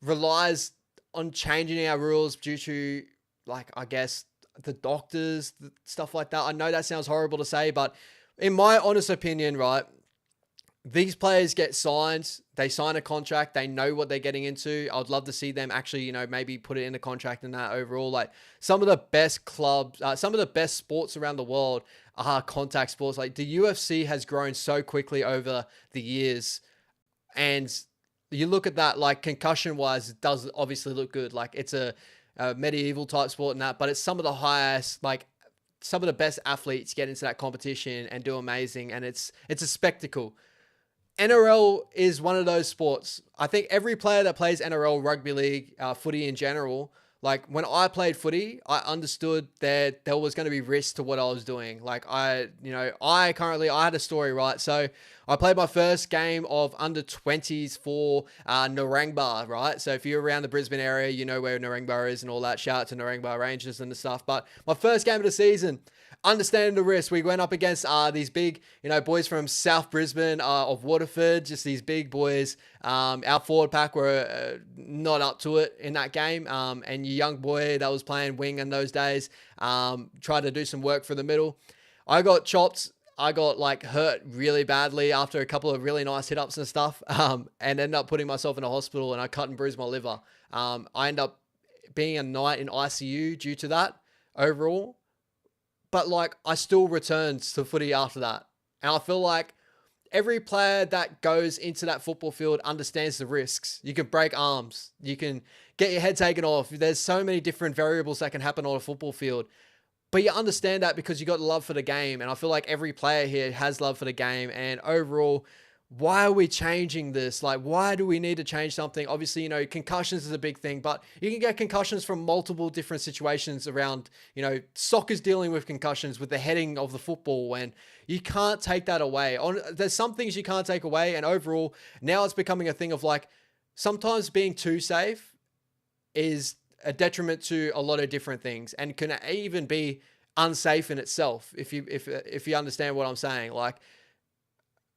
relies on changing our rules due to, like, I guess, the doctors, stuff like that. I know that sounds horrible to say, but in my honest opinion, right, these players get signed, they sign a contract, they know what they're getting into. I'd love to see them actually, you know, maybe put it in the contract and that overall. Like, some of the best clubs, some of the best sports around the world are contact sports. Like, the UFC has grown so quickly over the years. And you look at that, like, concussion-wise, it does obviously look good. Like, it's a medieval type sport and that, but it's some of the highest, like, some of the best athletes get into that competition and do amazing, and it's a spectacle. NRL is one of those sports. I think every player that plays NRL, rugby league, footy in general, Like when I played footy, I understood that there was going to be risk to what I was doing. Like I had a story, right? So I played my first game of under 20s for Narangba, right? So if you're around the Brisbane area, you know where Narangba is and all that. Shout out to Narangba Rangers and the stuff. But my first game of the season, understanding the risk, we went up against these big, boys from South Brisbane of Waterford, just these big boys. Our forward pack were not up to it in that game. And your young boy that was playing wing in those days tried to do some work for the middle. I got chopped. I got hurt really badly after a couple of really nice hit-ups and stuff, and ended up putting myself in a hospital, and I cut and bruised my liver. I ended up being a night in ICU due to that overall. But I still returned to footy after that. And I feel like every player that goes into that football field understands the risks. You can break arms. You can get your head taken off. There's so many different variables that can happen on a football field. But you understand that because you got love for the game. And I feel like every player here has love for the game. And overall, why are we changing this? Why do we need to change something? Obviously, concussions is a big thing, but you can get concussions from multiple different situations around, soccer's dealing with concussions with the heading of the football, and you can't take that away. There's some things you can't take away, and overall, now it's becoming a thing of sometimes being too safe is a detriment to a lot of different things and can even be unsafe in itself, if you understand what I'm saying.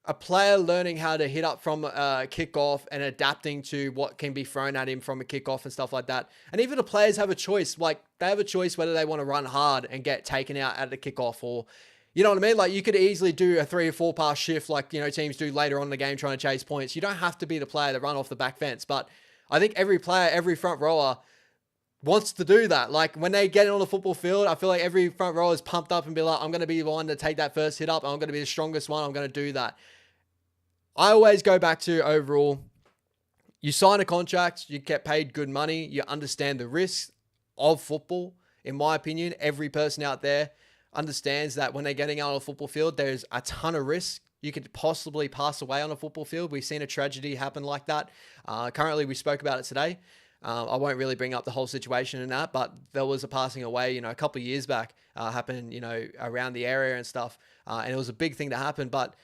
A player learning how to hit up from a kickoff and adapting to what can be thrown at him from a kickoff and stuff like that. And even the players have a choice. They have a choice whether they want to run hard and get taken out at the kickoff, or, you know what I mean? You could easily do a 3 or 4 pass shift teams do later on in the game trying to chase points. You don't have to be the player to run off the back fence. But I think every player, every front rower wants to do that. When they get on the football field, I feel like every front rower is pumped up and be like, I'm going to be the one to take that first hit up. I'm going to be the strongest one. I'm going to do that. I always go back to overall, you sign a contract, you get paid good money, you understand the risks of football. In my opinion, every person out there understands that when they're getting out on a football field, there's a ton of risk. You could possibly pass away on a football field. We've seen a tragedy happen like that. Currently, we spoke about it today. I won't really bring up the whole situation in that, but there was a passing away, a couple of years back, happened, around the area and stuff. And it was a big thing that happened, but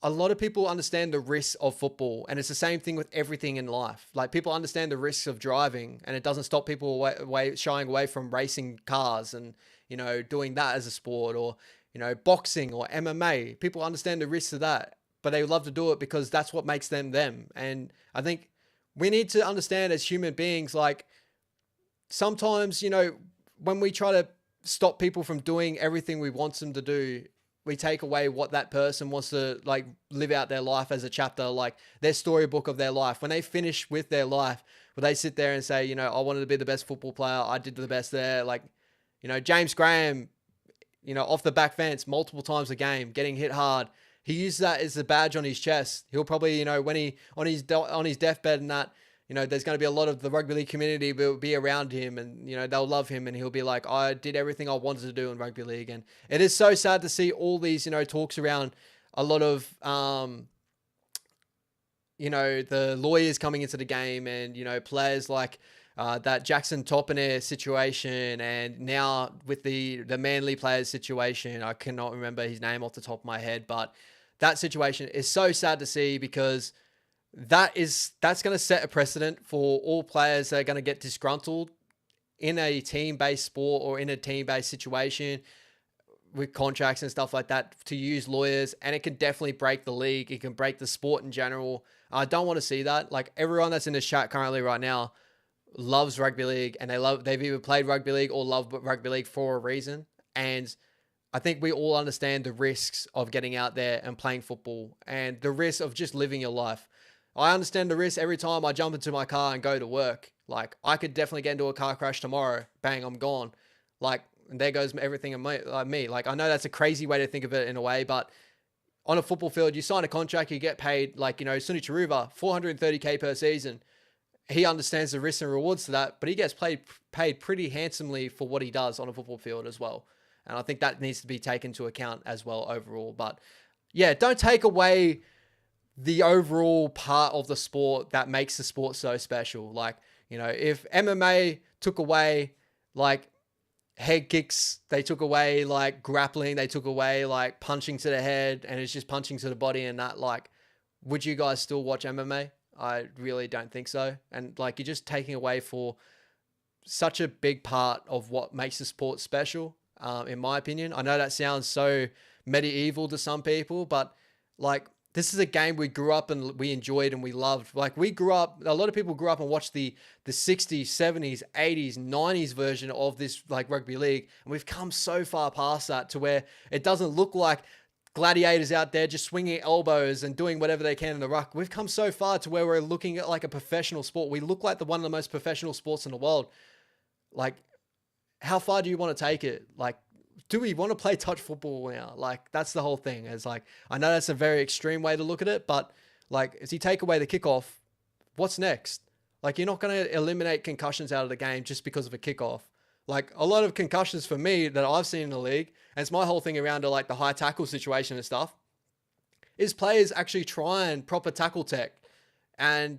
a lot of people understand the risks of football, and it's the same thing with everything in life. People understand the risks of driving, and it doesn't stop people shying away from racing cars and, doing that as a sport, or, boxing or MMA. People understand the risks of that, but they love to do it because that's what makes them them. And I think we need to understand as human beings, sometimes, when we try to stop people from doing everything we want them to do, we take away what that person wants to live out their life as a chapter, their storybook of their life. When they finish with their life, will they sit there and say, I wanted to be the best football player. I did the best there. James Graham, off the back fence multiple times a game, getting hit hard. He used that as a badge on his chest. He'll probably, when he, on his deathbed and that, there's going to be a lot of the rugby league community will be around him, and, they'll love him, and he'll be like, I did everything I wanted to do in rugby league. And it is so sad to see all these, talks around a lot of, the lawyers coming into the game, and, players like that Jackson Toppiner situation, and now with the Manly players situation. I cannot remember his name off the top of my head, but that situation is so sad to see, because that's going to set a precedent for all players that are going to get disgruntled in a team-based sport or in a team-based situation with contracts and stuff like that, to use lawyers. And it can definitely break the league. It can break the sport in general. I don't want to see that. Everyone that's in this chat currently right now loves rugby league, and they've either played rugby league or love rugby league for a reason. And I think we all understand the risks of getting out there and playing football, and the risks of just living your life. I understand the risk every time I jump into my car and go to work. I could definitely get into a car crash tomorrow. Bang, I'm gone. And there goes everything in me. I know that's a crazy way to think of it in a way, but on a football field, you sign a contract, you get paid, Suni Chiruva, $430K per season. He understands the risks and rewards to that, but he gets paid pretty handsomely for what he does on a football field as well. And I think that needs to be taken into account as well overall. But yeah, don't take away the overall part of the sport that makes the sport so special. If MMA took away like head kicks, they took away like grappling, they took away like punching to the head, and it's just punching to the body and that, like, would you guys still watch MMA? I really don't think so. And like, you're just taking away for such a big part of what makes the sport special, in my opinion. I know that sounds so medieval to some people, but like, this is a game we grew up and we enjoyed and we loved. Like, we grew up, a lot of people grew up and watched the 60s, 70s, 80s, 90s version of this like rugby league. And we've come so far past that to where it doesn't look like gladiators out there just swinging elbows and doing whatever they can in the ruck. We've come so far to where we're looking at like a professional sport. We look like one of the most professional sports in the world. Like, how far do you want to take it? Like, do we want to play touch football now? Like, that's the whole thing. It's like, I know that's a very extreme way to look at it, but like, as you take away the kickoff, what's next? Like, you're not going to eliminate concussions out of the game just because of a kickoff. Like, a lot of concussions for me that I've seen in the league, and it's my whole thing around to like the high tackle situation and stuff, is players actually trying proper tackle tech and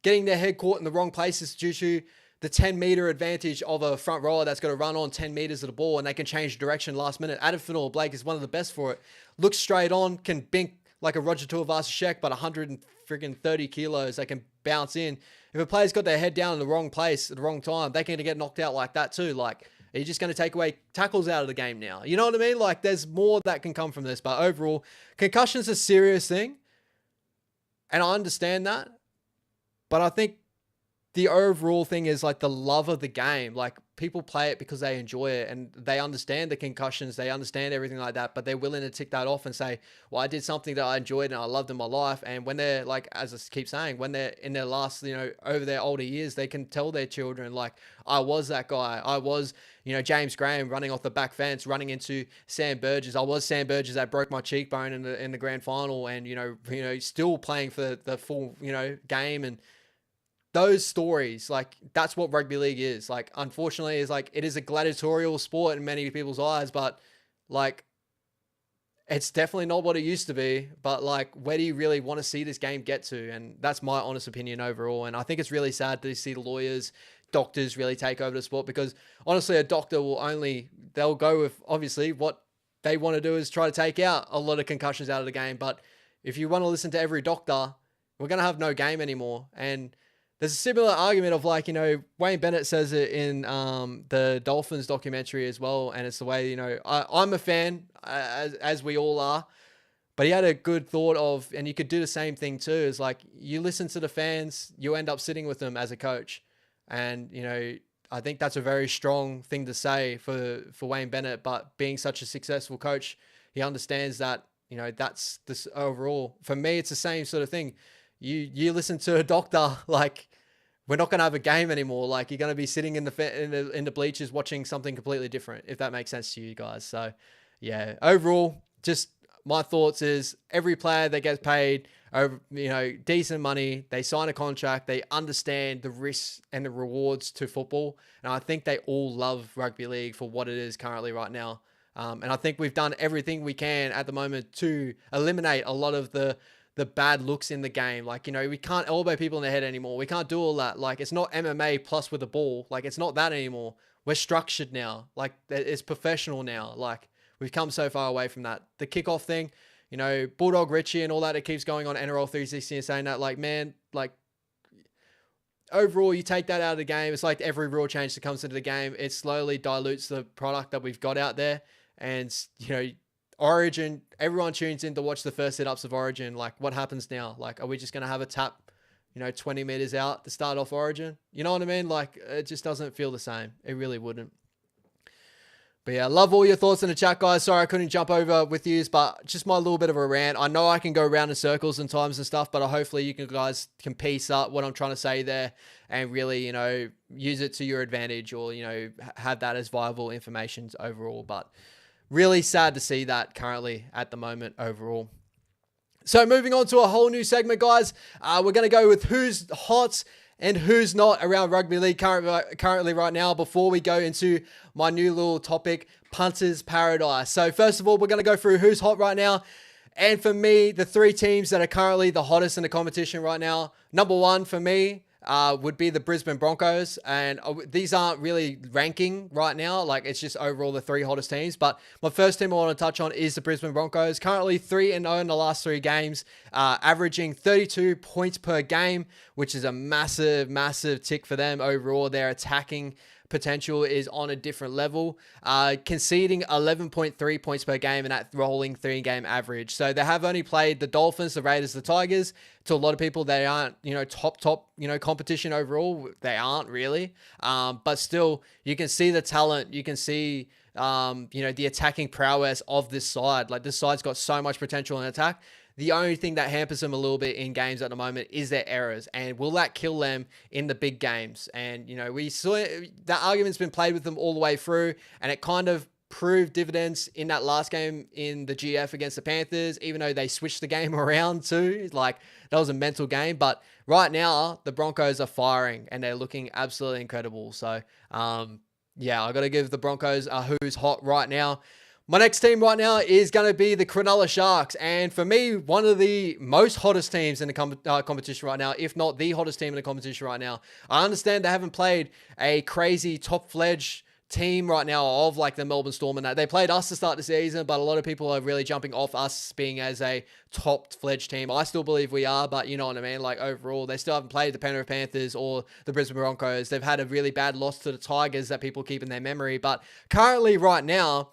getting their head caught in the wrong places due to the 10-meter advantage of a front rower that's got to run on 10 meters of the ball, and they can change direction last minute. Adam Blake is one of the best for it. Looks straight on, can bink like a Roger Tuivasa-Sheck, but 130 kilos. They can bounce in. If a player's got their head down in the wrong place at the wrong time, they can get knocked out like that too. Like, are you just going to take away tackles out of the game now? You know what I mean? Like, there's more that can come from this. But overall, concussion's a serious thing, and I understand that. But I think the overall thing is like the love of the game. Like, people play it because they enjoy it and they understand the concussions, they understand everything like that, but they're willing to tick that off and say, well, I did something that I enjoyed and I loved in my life. And when they're like, as I keep saying, when they're in their last, over their older years, they can tell their children, like, I was that guy. I was, James Graham running off the back fence, running into Sam Burgess. I was Sam Burgess that broke my cheekbone in the grand final, and, still playing for the full, game. And those stories, like, that's what rugby league is. Like, unfortunately, is like, it is a gladiatorial sport in many people's eyes, but like, it's definitely not what it used to be. But like, where do you really want to see this game get to? And that's my honest opinion overall. And I think it's really sad to see the lawyers, doctors really take over the sport, because honestly, a doctor they'll go with obviously what they want to do is try to take out a lot of concussions out of the game. But if you want to listen to every doctor, we're going to have no game anymore. And there's a similar argument of like, Wayne Bennett says it in the Dolphins documentary as well. And it's the way, I'm a fan, as we all are, but he had a good thought of, and you could do the same thing too, is like, you listen to the fans, you end up sitting with them as a coach. And, I think that's a very strong thing to say for Wayne Bennett, but being such a successful coach, he understands that, that's this overall. For me, it's the same sort of thing. You listen to a doctor, like, we're not going to have a game anymore. Like, you're going to be sitting in the bleachers watching something completely different, if that makes sense to you guys. So yeah, overall, just my thoughts is every player that gets paid over, decent money, they sign a contract, they understand the risks and the rewards to football. And I think they all love rugby league for what it is currently right now. And I think we've done everything we can at the moment to eliminate a lot of the bad looks in the game. Like, we can't elbow people in the head anymore. We can't do all that. Like, it's not MMA plus with a ball. Like, it's not that anymore. We're structured now. Like, it's professional now. Like, we've come so far away from that. The kickoff thing, Bulldog Richie and all that, it keeps going on NRL 360 and saying that, like, man, like, overall, you take that out of the game. It's like every rule change that comes into the game, it slowly dilutes the product that we've got out there. And, Origin, everyone tunes in to watch the first sit-ups of Origin. Like, what happens now? Like, are we just going to have a tap, 20 meters out to start off Origin? You know what I mean? Like, it just doesn't feel the same. It really wouldn't. But yeah, love all your thoughts in the chat, guys. Sorry I couldn't jump over with yous, but just my little bit of a rant. I know I can go around in circles and times and stuff, but hopefully you guys can piece up what I'm trying to say there and really, use it to your advantage, or, have that as viable information overall. But really sad to see that currently at the moment overall. So moving on to a whole new segment, guys. We're going to go with who's hot and who's not around rugby league currently right now, before we go into my new little topic, Punters Paradise. So first of all, we're going to go through who's hot right now. And for me, the three teams that are currently the hottest in the competition right now, number one for me, would be the Brisbane Broncos. And these aren't really ranking right now. Like, it's just overall the 3 hottest teams. But my first team I want to touch on is the Brisbane Broncos. Currently 3-0 in the last 3 games, averaging 32 points per game, which is a massive, massive tick for them overall. Their attacking potential is on a different level, conceding 11.3 points per game in that rolling 3-game average. So they have only played the Dolphins, the Raiders, the Tigers. To a lot of people, they aren't, top, competition overall. They aren't really. But still, you can see the talent. You can see, the attacking prowess of this side. Like, this side's got so much potential in attack. The only thing that hampers them a little bit in games at the moment is their errors. And will that kill them in the big games? And, we saw that argument's been played with them all the way through, and it kind of proved dividends in that last game in the GF against the Panthers, even though they switched the game around too. Like, that was a mental game. But right now, the Broncos are firing and they're looking absolutely incredible. So, I got to give the Broncos a who's hot right now. My next team right now is going to be the Cronulla Sharks. And for me, one of the most hottest teams in the competition right now, if not the hottest team in the competition right now. I understand they haven't played a crazy top-fledged team right now of like the Melbourne Storm and that. They played us to start the season, but a lot of people are really jumping off us being as a top-fledged team. I still believe we are, but you know what I mean? Like, overall, they still haven't played the Penrith Panthers or the Brisbane Broncos. They've had a really bad loss to the Tigers that people keep in their memory. But currently right now,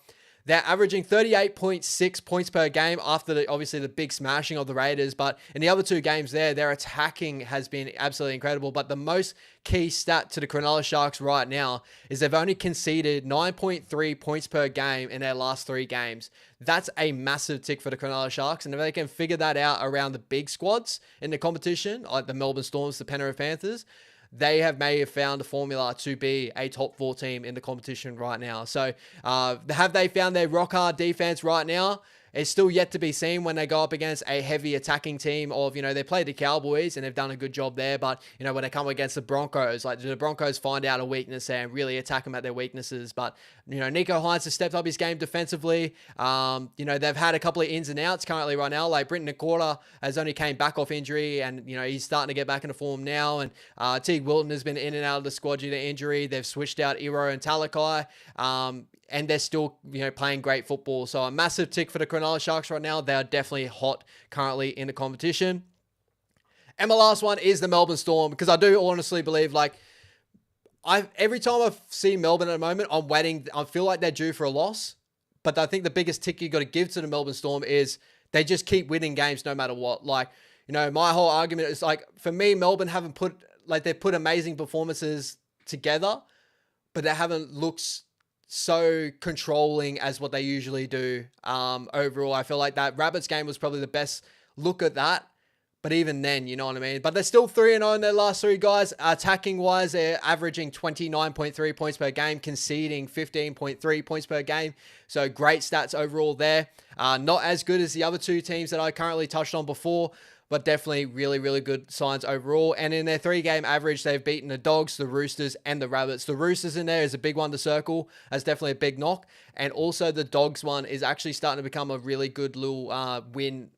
they're averaging 38.6 points per game after obviously the big smashing of the Raiders. But in the other 2 games there, their attacking has been absolutely incredible. But the most key stat to the Cronulla Sharks right now is they've only conceded 9.3 points per game in their last 3 games. That's a massive tick for the Cronulla Sharks. And if they can figure that out around the big squads in the competition, like the Melbourne Storms, the Penrith Panthers, they may have found a formula to be a top 4 team in the competition right now. So have they found their rock hard defense right now? It's still yet to be seen when they go up against a heavy attacking team of, they played the Cowboys and they've done a good job there. But, when they come against the Broncos, like, do the Broncos find out a weakness there and really attack them at their weaknesses? But, Nico Hines has stepped up his game defensively. They've had a couple of ins and outs currently right now. Like, Britton Nakora has only came back off injury and, he's starting to get back into form now. And Teague Wilton has been in and out of the squad due to injury. They've switched out Iro and Talakai. And they're still, playing great football. So a massive tick for the Cronulla Sharks right now. They are definitely hot currently in the competition. And my last one is the Melbourne Storm, because I do honestly believe, like, every time I see Melbourne at the moment, I'm waiting. I feel like they're due for a loss. But I think the biggest tick you got to give to the Melbourne Storm is they just keep winning games no matter what. Like, my whole argument is, like, for me, Melbourne they've put amazing performances together, but they haven't looked so controlling as what they usually do. Overall, I feel like that Rabbits game was probably the best look at that. But even then, you know what I mean? But they're still 3-0 in their last 3 guys. Attacking wise, they're averaging 29.3 points per game, conceding 15.3 points per game. So great stats overall there. Not as good as the other 2 teams that I currently touched on before, but definitely really, really good signs overall. And in their 3-game average, they've beaten the Dogs, the Roosters, and the Rabbits. The Roosters in there is a big one to circle. That's definitely a big knock. And also the Dogs one is actually starting to become a really good little win,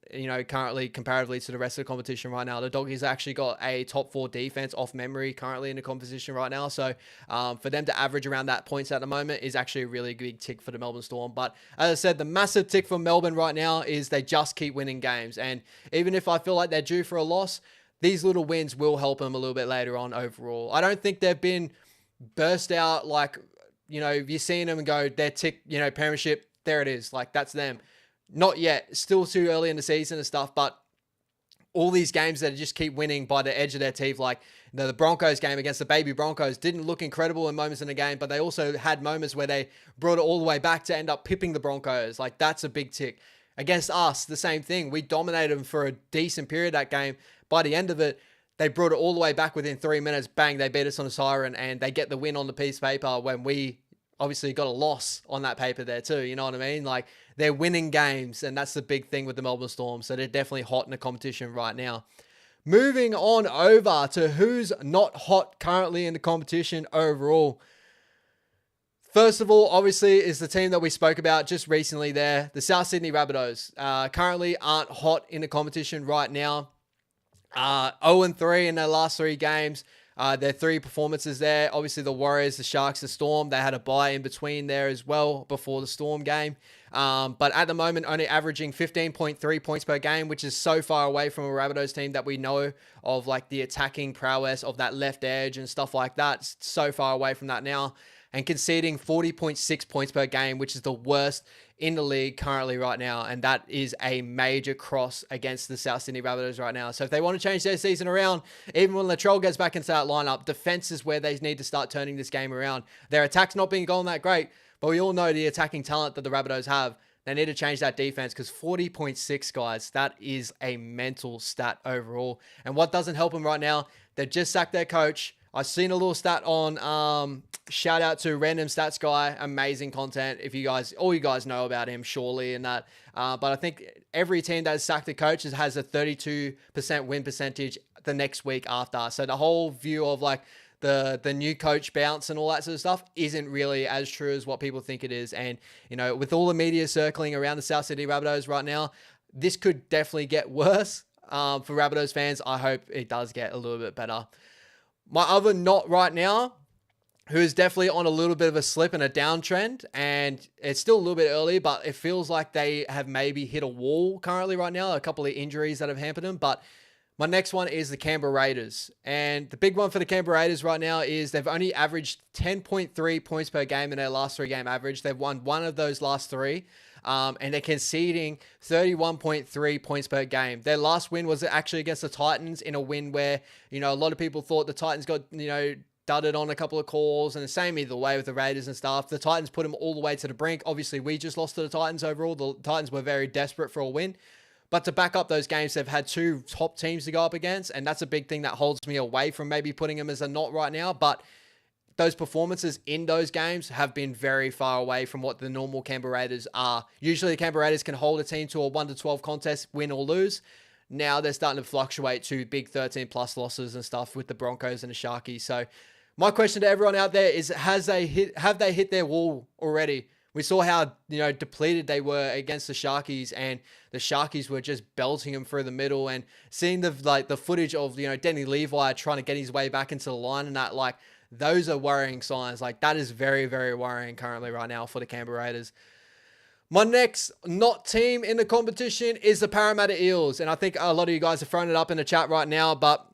currently comparatively to the rest of the competition right now. The Doggies actually got a top 4 defense off memory currently in the competition right now. So for them to average around that points at the moment is actually a really big tick for the Melbourne Storm. But as I said, the massive tick for Melbourne right now is they just keep winning games. And even if I feel like they're due for a loss, these little wins will help them a little bit later on overall. I don't think they've been burst out like, you're seeing them and go, they're tick, premiership, there it is. Like, that's them. Not yet. Still too early in the season and stuff, but all these games that just keep winning by the edge of their teeth, like the Broncos game against the baby Broncos, didn't look incredible in moments in the game, but they also had moments where they brought it all the way back to end up pipping the Broncos. Like, that's a big tick. Against us, the same thing. We dominated them for a decent period that game. By the end of it, they brought it all the way back within 3 minutes. Bang, they beat us on a siren, and they get the win on the piece of paper when we obviously got a loss on that paper there too. You know what I mean? Like, they're winning games, and that's the big thing with the Melbourne Storm. So they're definitely hot in the competition right now. Moving on over to who's not hot currently in the competition overall. First of all, obviously, is the team that we spoke about just recently there, the South Sydney Rabbitohs. Currently aren't hot in the competition right now. 0-3 in their last 3 games. Their 3 performances there, obviously the Warriors, the Sharks, the Storm, they had a bye in between there as well before the Storm game. But at the moment, only averaging 15.3 points per game, which is so far away from a Rabbitohs team that we know of, like the attacking prowess of that left edge and stuff like that. It's so far away from that now. And conceding 40.6 points per game, which is the worst in the league currently right now. And that is a major cross against the South Sydney Rabbitohs right now. So if they want to change their season around, even when LATRELL gets back into that lineup, defense is where they need to start turning this game around. Their attack's not been going that great, but we all know the attacking talent that the Rabbitohs have. They need to change that defense, because 40.6, guys, that is a mental stat overall. And what doesn't help them right now, they've just sacked their coach. I've seen a little stat on, shout out to Random Stats Guy, amazing content. If you guys, all you guys know about him, surely, and that. But I think every team that has sacked a coach has a 32% win percentage the next week after. So the whole view of like the new coach bounce and all that sort of stuff isn't really as true as what people think it is. And, you know, with all the media circling around the South Sydney Rabbitohs right now, this could definitely get worse. For Rabbitohs fans, I hope it does get a little bit better. My other not right now, who is definitely on a little bit of a slip and a downtrend, and it's still a little bit early, but it feels like they have maybe hit a wall currently right now, a couple of injuries that have hampered them. But my next one is the Canberra Raiders. And the big one for the Canberra Raiders right now is they've only averaged 10.3 points per game in their last 3 game average. They've won one of those last 3. And they're conceding 31.3 points per game. Their last win was actually against the Titans, in a win where, you know, a lot of people thought the Titans got, you know, dudded on a couple of calls, and the same either way with the Raiders and stuff. The Titans put them all the way to the brink. Obviously, we just lost to the Titans overall. The Titans were very desperate for a win. But to back up those games, they've had 2 top teams to go up against, and that's a big thing that holds me away from maybe putting them as a not right now. But those performances in those games have been very far away from what the normal Canberra Raiders are. Usually the Canberra Raiders can hold a team to a 1-12 contest, win or lose. Now they're starting to fluctuate to big 13+ losses and stuff with the Broncos and the Sharkies. So my question to everyone out there is, have they hit their wall already? We saw how, you know, depleted they were against the Sharkies, and the Sharkies were just belting them through the middle. And seeing the footage of, you know, Denny Levi trying to get his way back into the line, and that, like, those are worrying signs. Like, that is very, very worrying currently right now for the Canberra Raiders. My next not team in the competition is the Parramatta Eels. And I think a lot of you guys are throwing it up in the chat right now, but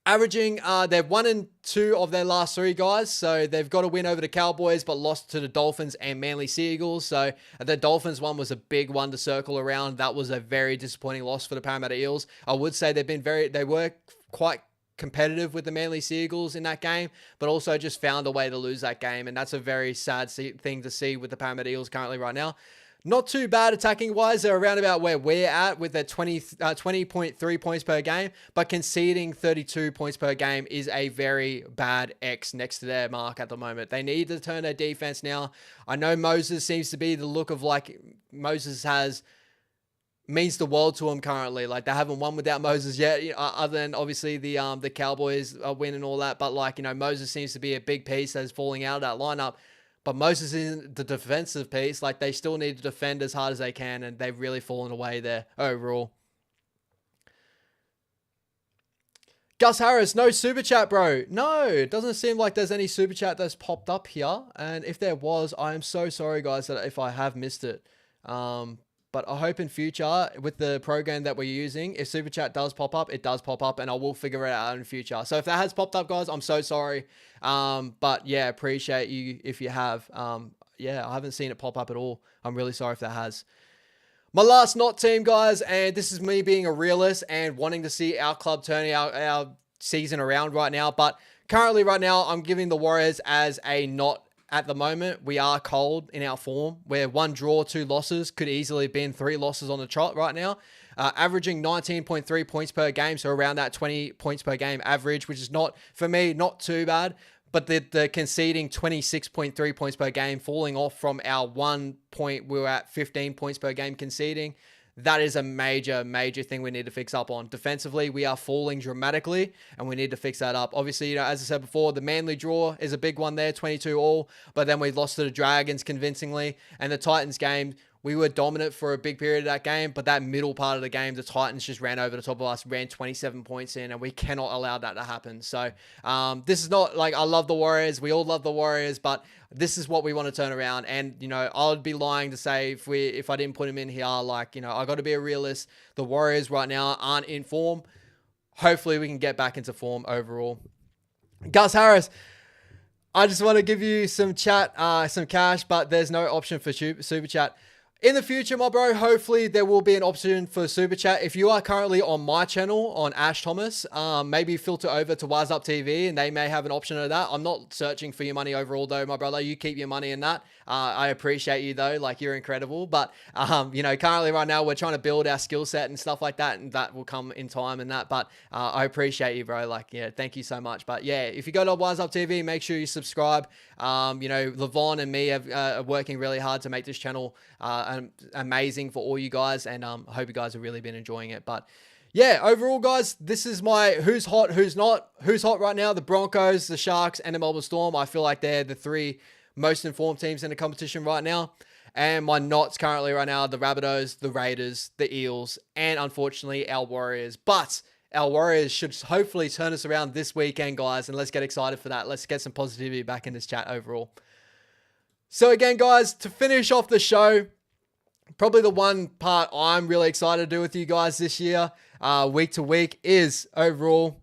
averaging, they've 1-2 of their last 3, guys. So they've got a win over the Cowboys, but lost to the Dolphins and Manly Sea Eagles. So the Dolphins one was a big one to circle around. That was a very disappointing loss for the Parramatta Eels. I would say they were quite competitive with the Manly Sea Eagles in that game, but also just found a way to lose that game. And that's a very sad thing to see with the Parramatta Eels currently right now. Not too bad attacking wise. They're around about where we're at with their 20.3 points per game, but conceding 32 points per game is a very bad X next to their mark at the moment. They need to turn their defense now. I know Moses seems to be the look of, like, Moses means the world to them currently. Like, they haven't won without Moses yet, other than obviously the Cowboys win and all that. But, like, you know, Moses seems to be a big piece that's falling out of that lineup. But Moses isn't the defensive piece. Like, they still need to defend as hard as they can, and they've really fallen away there overall. Gus Harris, no super chat, bro. No, it doesn't seem like there's any super chat that's popped up here. And if there was, I am so sorry, guys, that if I have missed it. But I hope in future, with the program that we're using, if Super Chat does pop up, it does pop up, and I will figure it out in future. So if that has popped up, guys, I'm so sorry. But yeah, appreciate you if you have. Yeah, I haven't seen it pop up at all. I'm really sorry if that has. My last not team, guys, and this is me being a realist and wanting to see our club turning our season around right now. But currently right now, I'm giving the Warriors as a not. At the moment, we are cold in our form, where 1 draw, 2 losses could easily have been 3 losses on the trot right now. Averaging 19.3 points per game, so around that 20 points per game average, which is not, for me, not too bad. But the conceding 26.3 points per game, falling off from our 1 point, we were at 15 points per game conceding. That is a major, major thing we need to fix up on. Defensively, we are falling dramatically, and we need to fix that up. Obviously, you know, as I said before, the Manly draw is a big one there, 22 all, but then we lost to the Dragons convincingly, and the Titans game, We were dominant for a big period of that game, but that middle part of the game, the Titans just ran over the top of us, ran 27 points in, and we cannot allow that to happen. So this is not like I love the Warriors. We all love the Warriors, but this is what we want to turn around. And, you know, I'd be lying to say if I didn't put him in here, like, you know, I got to be a realist. The Warriors right now aren't in form. Hopefully we can get back into form overall. Gus Harris, I just want to give you some chat, some cash, but there's no option for super chat. In the future, my bro, hopefully there will be an option for super chat. If you are currently on my channel, on Ash Thomas, maybe filter over to wahsup TV and they may have an option of that. I'm not searching for your money overall though, my brother. You keep your money in that. I appreciate you though, like you're incredible. But, you know, currently right now we're trying to build our skill set and stuff like that, and that will come in time and that. But I appreciate you, bro. Like, yeah, thank you so much. But yeah, if you go to wahsup TV, make sure you subscribe. You know, Levon and me are working really hard to make this channel amazing for all you guys, and I hope you guys have really been enjoying it. But yeah, overall guys, this is my who's hot, who's not. Who's hot right now? The Broncos, the Sharks, and the Melbourne Storm. I feel like they're the three most informed teams in the competition right now. And my nots currently right now are the Rabbitohs, the Raiders, the Eels, and unfortunately our Warriors. But our Warriors should hopefully turn us around this weekend, guys, and let's get excited for that. Let's get some positivity back in this chat overall. So again, guys, to finish off the show, probably the one part I'm really excited to do with you guys this year, week to week, is overall.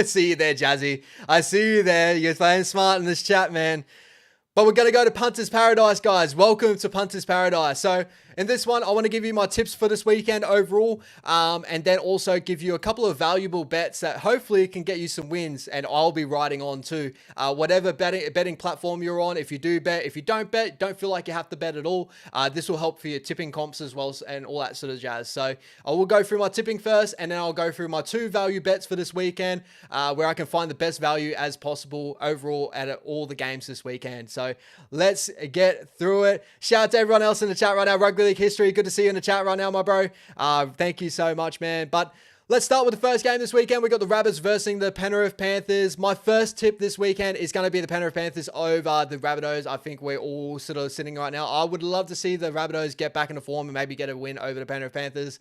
See you there, Jazzy. I see you there. You're playing smart in this chat, man. But we're going to go to Punters Paradise, guys. Welcome to Punters Paradise. So in this one, I want to give you my tips for this weekend overall, and then also give you a couple of valuable bets that hopefully can get you some wins, and I'll be riding on to whatever betting platform you're on. If you do bet, if you don't bet, don't feel like you have to bet at all. This will help for your tipping comps as well and all that sort of jazz. So I will go through my tipping first, and then I'll go through my 2 value bets for this weekend, where I can find the best value as possible overall at all the games this weekend. So let's get through it. Shout out to everyone else in the chat right now. Rugby League History, good to see you in the chat right now, my bro. Thank you so much, man. But let's start with the first game this weekend. We got the Rabbits versus the Penrith Panthers. My first tip this weekend is going to be the Penrith Panthers over the Rabbitohs. I think we're all sort of sitting right now. I would love to see the Rabbitohs get back into form and maybe get a win over the Penrith Panthers,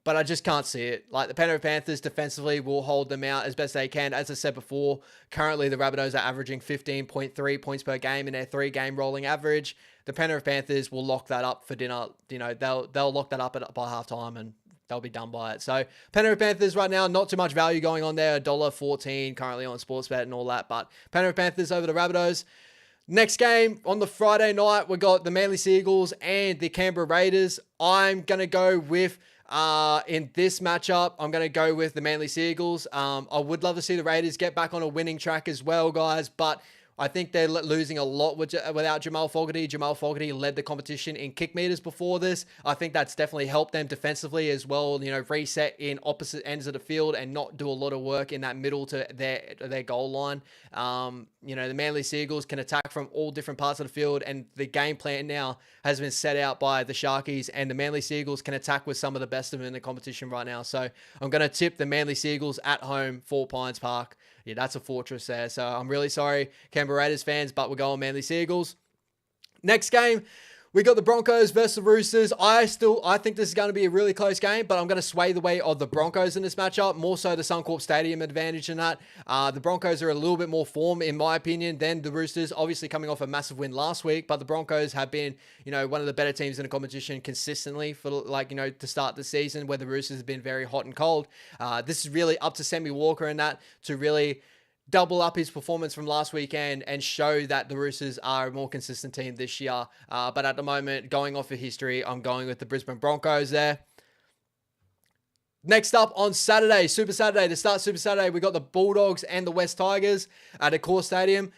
but I just can't see it. Like, the Penrith Panthers defensively will hold them out as best they can. As I said before, currently the Rabbitohs are averaging 15.3 points per game in their 3-game rolling average. The Penrith Panthers will lock that up for dinner. You know, they'll lock that up by halftime and they'll be done by it. So Penrith Panthers right now, not too much value going on there. $1.14 currently on Sportsbet and all that. But Penrith Panthers over the Rabbitohs. Next game on the Friday night, we got the Manly Seagulls and the Canberra Raiders. I'm going to go with... in this matchup, I'm going to go with the Manly Seagulls. I would love to see the Raiders get back on a winning track as well, guys, but I think they're losing a lot without Jamal Fogarty. Jamal Fogarty led the competition in kick meters before this. I think that's definitely helped them defensively as well, you know, reset in opposite ends of the field and not do a lot of work in that middle to their goal line. You know, the Manly Seagulls can attack from all different parts of the field, and the game plan now has been set out by the Sharkies, and the Manly Seagulls can attack with some of the best of them in the competition right now. So I'm going to tip the Manly Seagulls at home, 4 Pines Park. Yeah, that's a fortress there. So I'm really sorry, Canberra Raiders fans, but we're going Manly Seagulls. Next game, we got the Broncos versus the Roosters. I think this is going to be a really close game, but I'm going to sway the way of the Broncos in this matchup, more so the Suncorp Stadium advantage in that. The Broncos are a little bit more form, in my opinion, than the Roosters, obviously coming off a massive win last week, but the Broncos have been, you know, one of the better teams in the competition consistently for, like, you know, to start the season, where the Roosters have been very hot and cold. This is really up to Sammy Walker in that to really double up his performance from last weekend and show that the Roosters are a more consistent team this year. But at the moment, going off of history, I'm going with the Brisbane Broncos there. Next up on Saturday, Super Saturday, to start Super Saturday, we got the Bulldogs and the West Tigers at a Core Stadium.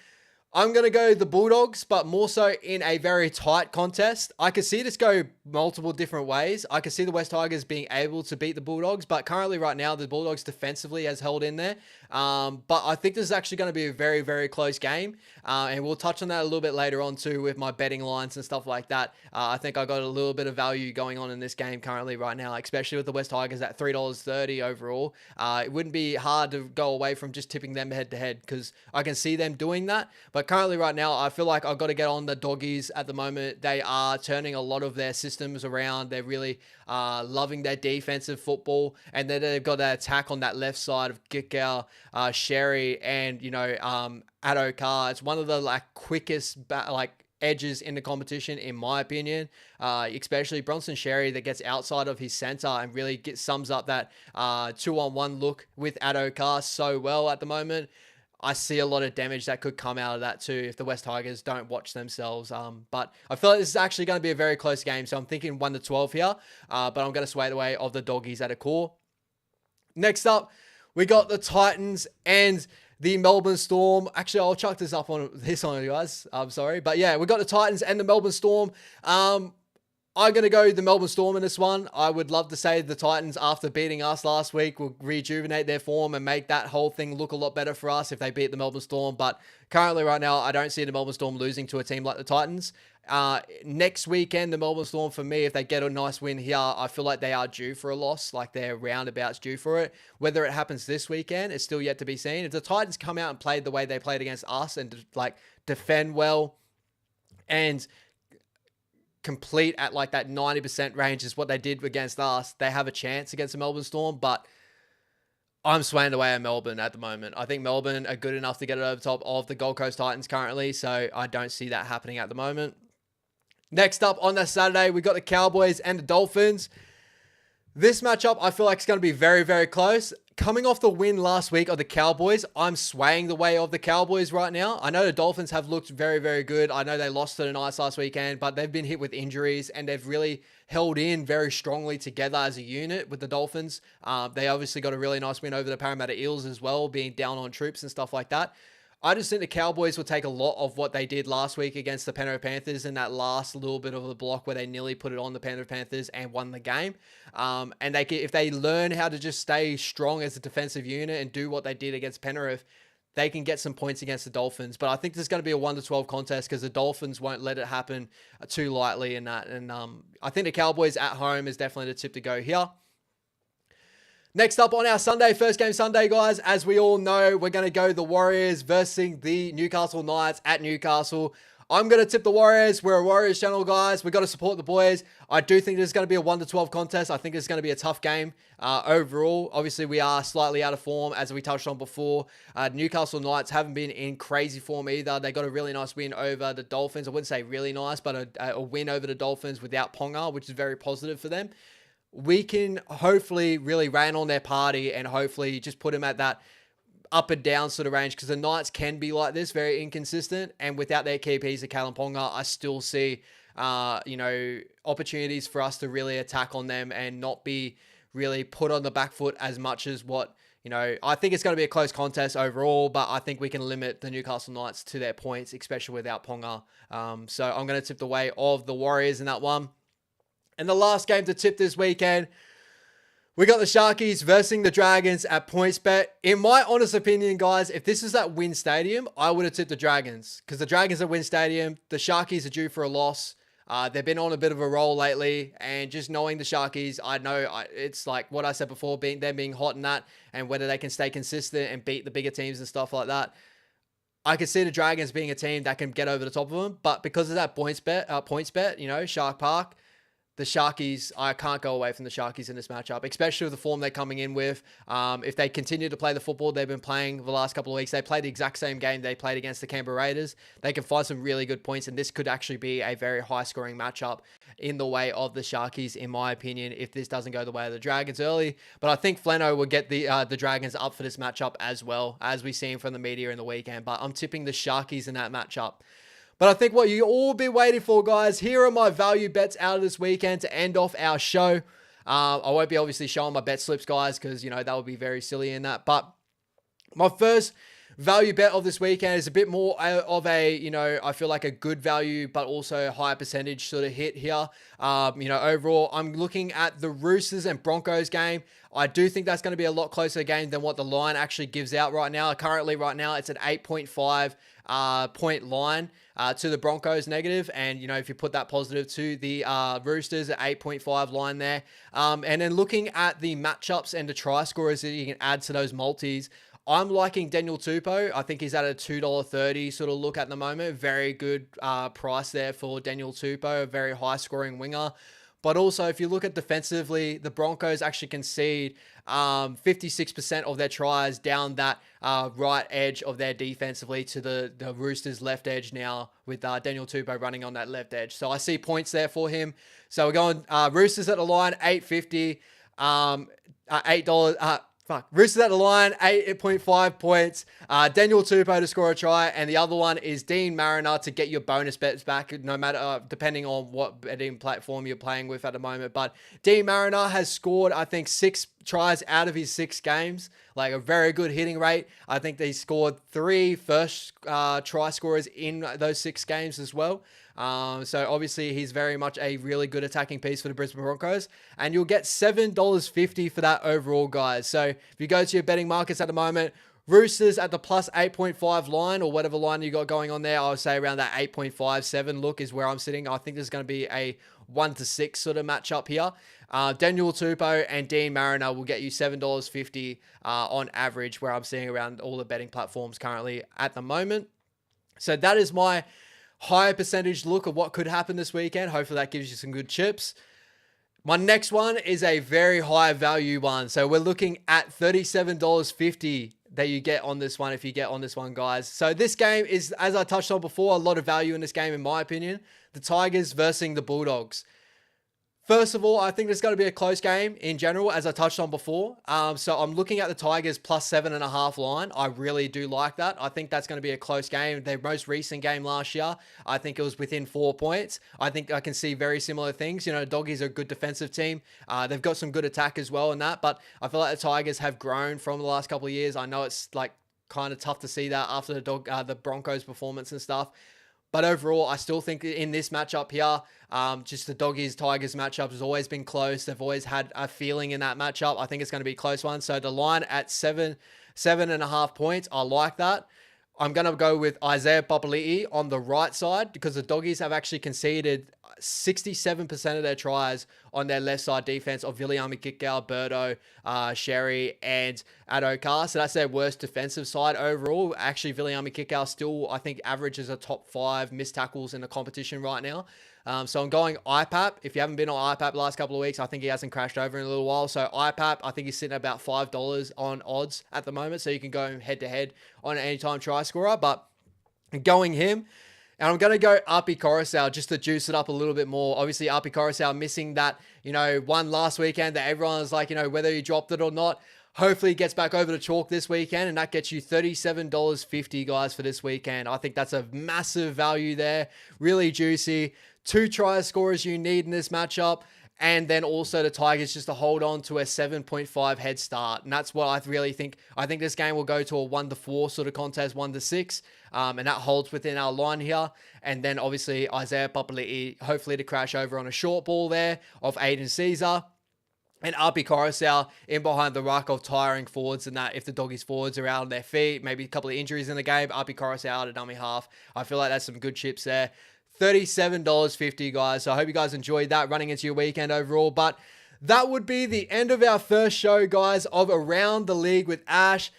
I'm going to go the Bulldogs, but more so in a very tight contest. I could see this go multiple different ways. I could see the West Tigers being able to beat the Bulldogs, but currently right now, the Bulldogs defensively has held in there. But I think this is actually going to be a very, very close game. And we'll touch on that a little bit later on too with my betting lines and stuff like that. I think I got a little bit of value going on in this game currently right now, especially with the West Tigers at $3.30 overall. It wouldn't be hard to go away from just tipping them head to head, because I can see them doing that. But But currently right now, I feel like I've got to get on the doggies at the moment. They are turning a lot of their systems around. They're really loving their defensive football. And then they've got that attack on that left side of Gikau, Sherry, and, Adokar. It's one of the quickest edges in the competition, in my opinion, especially Bronson Sherry that gets outside of his center and really sums up that 2-on-1 look with Adokar so well at the moment. I see a lot of damage that could come out of that too if the West Tigers don't watch themselves. But I feel like this is actually going to be a very close game, so I'm thinking 1-12 here, but I'm going to sway the way of the doggies at a core. Next up, we got the Titans and the Melbourne Storm. Actually, I'll chuck this up on you guys. I'm sorry. But yeah, we got the Titans and the Melbourne Storm. I'm going to go the Melbourne Storm in this one. I would love to say the Titans, after beating us last week, will rejuvenate their form and make that whole thing look a lot better for us if they beat the Melbourne Storm. But currently right now, I don't see the Melbourne Storm losing to a team like the Titans. Next weekend, the Melbourne Storm, for me, if they get a nice win here, I feel like they are due for a loss. Like, they're roundabouts due for it. Whether it happens this weekend, it's still yet to be seen. If the Titans come out and play the way they played against us and defend well and complete at that 90% range is what they did against us, they have a chance against the Melbourne Storm. But I'm swaying away at Melbourne at the moment. I think Melbourne are good enough to get it over top of the Gold Coast Titans currently, so I don't see that happening at the moment. Next up on that Saturday, we got the Cowboys and the Dolphins. This matchup, I feel like it's going to be very, very close. Coming off the win last week of the Cowboys, I'm swaying the way of the Cowboys right now. I know the Dolphins have looked very, very good. I know they lost to the Knights last weekend, but they've been hit with injuries and they've really held in very strongly together as a unit with the Dolphins. They obviously got a really nice win over the Parramatta Eels as well, being down on troops and stuff like that. I just think the Cowboys will take a lot of what they did last week against the Penrith Panthers in that last little bit of the block where they nearly put it on the Penrith Panthers and won the game. And if they learn how to just stay strong as a defensive unit and do what they did against Penrith, they can get some points against the Dolphins. But I think there's going to be a 1-12 contest because the Dolphins won't let it happen too lightly in that. And I think the Cowboys at home is definitely the tip to go here. Next up on our Sunday, first game Sunday, guys, as we all know, we're going to go the Warriors versus the Newcastle Knights at Newcastle. I'm going to tip the Warriors. We're a Warriors channel, guys. We've got to support the boys. I do think there's going to be a 1-12 contest. I think it's going to be a tough game overall. Obviously, we are slightly out of form, as we touched on before. Newcastle Knights haven't been in crazy form either. They got a really nice win over the Dolphins. I wouldn't say really nice, but a win over the Dolphins without Ponga, which is very positive for them. We can hopefully really rain on their party and hopefully just put them at that up and down sort of range, because the Knights can be like this, very inconsistent. And without their key piece of Kalen Ponga, I still see, opportunities for us to really attack on them and not be really put on the back foot as much as what, I think it's going to be a close contest overall, but I think we can limit the Newcastle Knights to their points, especially without Ponga. So I'm going to tip the way of the Warriors in that one. And the last game to tip this weekend, we got the Sharkies versus the Dragons at PointsBet. In my honest opinion, guys, if this is at Wynn Stadium, I would have tipped the Dragons, because the Dragons are Wynn Stadium. The Sharkies are due for a loss. They've been on a bit of a roll lately, and just knowing the Sharkies, I know it's like what I said before, them being hot in that, and whether they can stay consistent and beat the bigger teams and stuff like that. I could see the Dragons being a team that can get over the top of them, but because of that PointsBet, Shark Park, the Sharkies, I can't go away from the Sharkies in this matchup, especially with the form they're coming in with. If they continue to play the football they've been playing the last couple of weeks, they played the exact same game they played against the Canberra Raiders. They can find some really good points, and this could actually be a very high-scoring matchup in the way of the Sharkies, in my opinion, if this doesn't go the way of the Dragons early. But I think Fleno will get the Dragons up for this matchup as well, as we've seen from the media in the weekend. But I'm tipping the Sharkies in that matchup. But I think what you all be waiting for, guys, here are my value bets out of this weekend to end off our show. I won't be obviously showing my bet slips, guys, because, that would be very silly in that. But my first value bet of this weekend is a bit more of a, I feel like a good value, but also a higher percentage sort of hit here. Overall, I'm looking at the Roosters and Broncos game. I do think that's going to be a lot closer game than what the line actually gives out right now. Currently, right now, it's an 8.5 point line to the Broncos negative. And, if you put that positive to the Roosters, at 8.5 line there. And then looking at the matchups and the try scorers that you can add to those multis, I'm liking Daniel Tupou. I think he's at a $2.30 sort of look at the moment. Very good price there for Daniel Tupou, a very high scoring winger. But also, if you look at defensively, the Broncos actually concede 56% of their tries down that right edge of their defensively to the Roosters' left edge now with Daniel Tupou running on that left edge. So I see points there for him. So we're going Roosters at the line, $8.50, $8. Roosters at the line, 8.5 points. Daniel Tupou to score a try, and the other one is Dean Mariner to get your bonus bets back, no matter depending on what betting platform you're playing with at the moment. But Dean Mariner has scored, I think, 6 tries out of his 6 games, like a very good hitting rate. I think they scored 3 first try scorers in those 6 games as well. So obviously he's very much a really good attacking piece for the Brisbane Broncos, and you'll get $7.50 for that overall, guys. So if you go to your betting markets at the moment, Roosters at the plus 8.5 line, or whatever line you got going on there, I would say around that 8.57 look is where I'm sitting. I think there's going to be a 1-6 sort of matchup here. Daniel Tupou and Dean Mariner will get you $7.50 on average, where I'm seeing around all the betting platforms currently at the moment. So that is my higher percentage look of what could happen this weekend. Hopefully that gives you some good chips. My next one is a very high value one. So we're looking at $37.50 that you get on this one if you get on this one, guys. So this game is, as I touched on before, a lot of value in this game in my opinion. The Tigers versus the Bulldogs. First of all, I think there's going to be a close game in general, as I touched on before. So I'm looking at the Tigers plus 7.5 line. I really do like that. I think that's going to be a close game. Their most recent game last year, I think it was within 4 points. I think I can see very similar things. You know, Doggies are a good defensive team. They've got some good attack as well in that, but I feel like the Tigers have grown from the last couple of years. I know it's like kind of tough to see that after the Broncos performance and stuff. But overall, I still think in this matchup here, just the Doggies-Tigers matchup has always been close. They've always had a feeling in that matchup. I think it's going to be a close one. So the line at 7.5 points, I like that. I'm going to go with Isaiah Papali'i on the right side because the Doggies have actually conceded 67% of their tries on their left side defense of Viliami Kikau, Birdo, Sherry, and Adokar. So that's their worst defensive side overall. Actually, Viliami Kikau still, I think, averages a top 5 missed tackles in the competition right now. So I'm going IPAP. If you haven't been on IPAP the last couple of weeks, I think he hasn't crashed over in a little while. So IPAP, I think he's sitting at about $5 on odds at the moment. So you can go head to head on an anytime try scorer. But going him, and I'm going to go Api Coruscant just to juice it up a little bit more. Obviously, Api Coruscant missing that, one last weekend that everyone was like, whether you dropped it or not. Hopefully he gets back over to chalk this weekend, and that gets you $37.50, guys, for this weekend. I think that's a massive value there. Really juicy. 2 try scorers you need in this matchup. And then also the Tigers just to hold on to a 7.5 head start. And that's what I really think. I think this game will go to a 1-4 sort of contest, 1-6. And that holds within our line here. And then obviously Isaiah Papali'i, hopefully to crash over on a short ball there of Aiden Caesar. And Api Coruscant in behind the ruck of tiring forwards, and that if the Doggies forwards are out on their feet, maybe a couple of injuries in the game, Api Coruscant out at dummy half. I feel like that's some good chips there. $37.50, guys. So I hope you guys enjoyed that running into your weekend overall. But that would be the end of our first show, guys, of Around the League with Ash.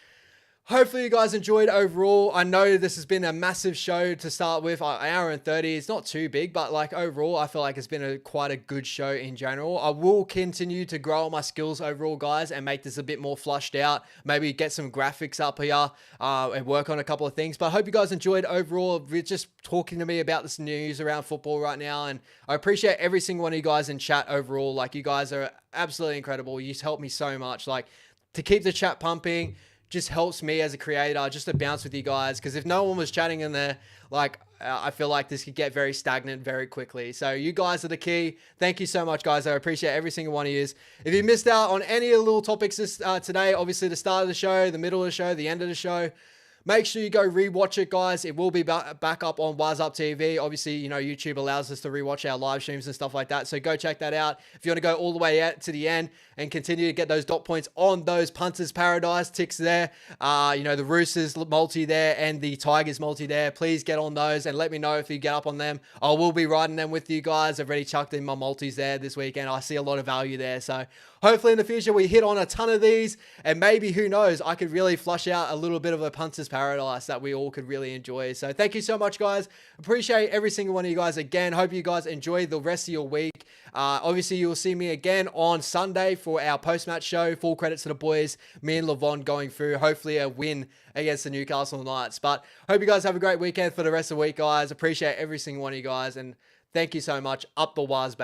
Hopefully you guys enjoyed overall. I know this has been a massive show to start with, an hour and 30. It's not too big, but like overall, I feel like it's been quite a good show in general. I will continue to grow my skills overall, guys, and make this a bit more flushed out. Maybe get some graphics up here and work on a couple of things. But I hope you guys enjoyed overall. We're just talking to me about this news around football right now, and I appreciate every single one of you guys in chat overall. Like, you guys are absolutely incredible. You help me so much. Like, to keep the chat pumping just helps me as a creator just to bounce with you guys, because if no one was chatting in there, like, I feel like this could get very stagnant very quickly. So you guys are the key. Thank you so much, guys. I appreciate every single one of you. If you missed out on any of the little topics today, obviously the start of the show, the middle of the show, the end of the show, Make sure you go rewatch it, guys. It will be back up on wahsup TV. Obviously, you know, YouTube allows us to rewatch our live streams and stuff like that. So go check that out. If you want to go all the way out to the end and continue to get those dot points on those Punters Paradise ticks there, you know, the Roosters multi there and the Tigers multi there, please get on those and let me know if you get up on them. I will be riding them with you guys. I've already chucked in my multis there this weekend. I see a lot of value there. So hopefully in the future we hit on a ton of these, and maybe, who knows, I could really flush out a little bit of a Punters Paradise that we all could really enjoy. So thank you so much, guys. Appreciate every single one of you guys again. Hope you guys enjoy the rest of your week. Obviously, you'll see me again on Sunday for our post-match show. Full credit to the boys. Me and Levon going through, hopefully, a win against the Newcastle Knights. But hope you guys have a great weekend for the rest of the week, guys. Appreciate every single one of you guys. And thank you so much. Up the Wahs, baby.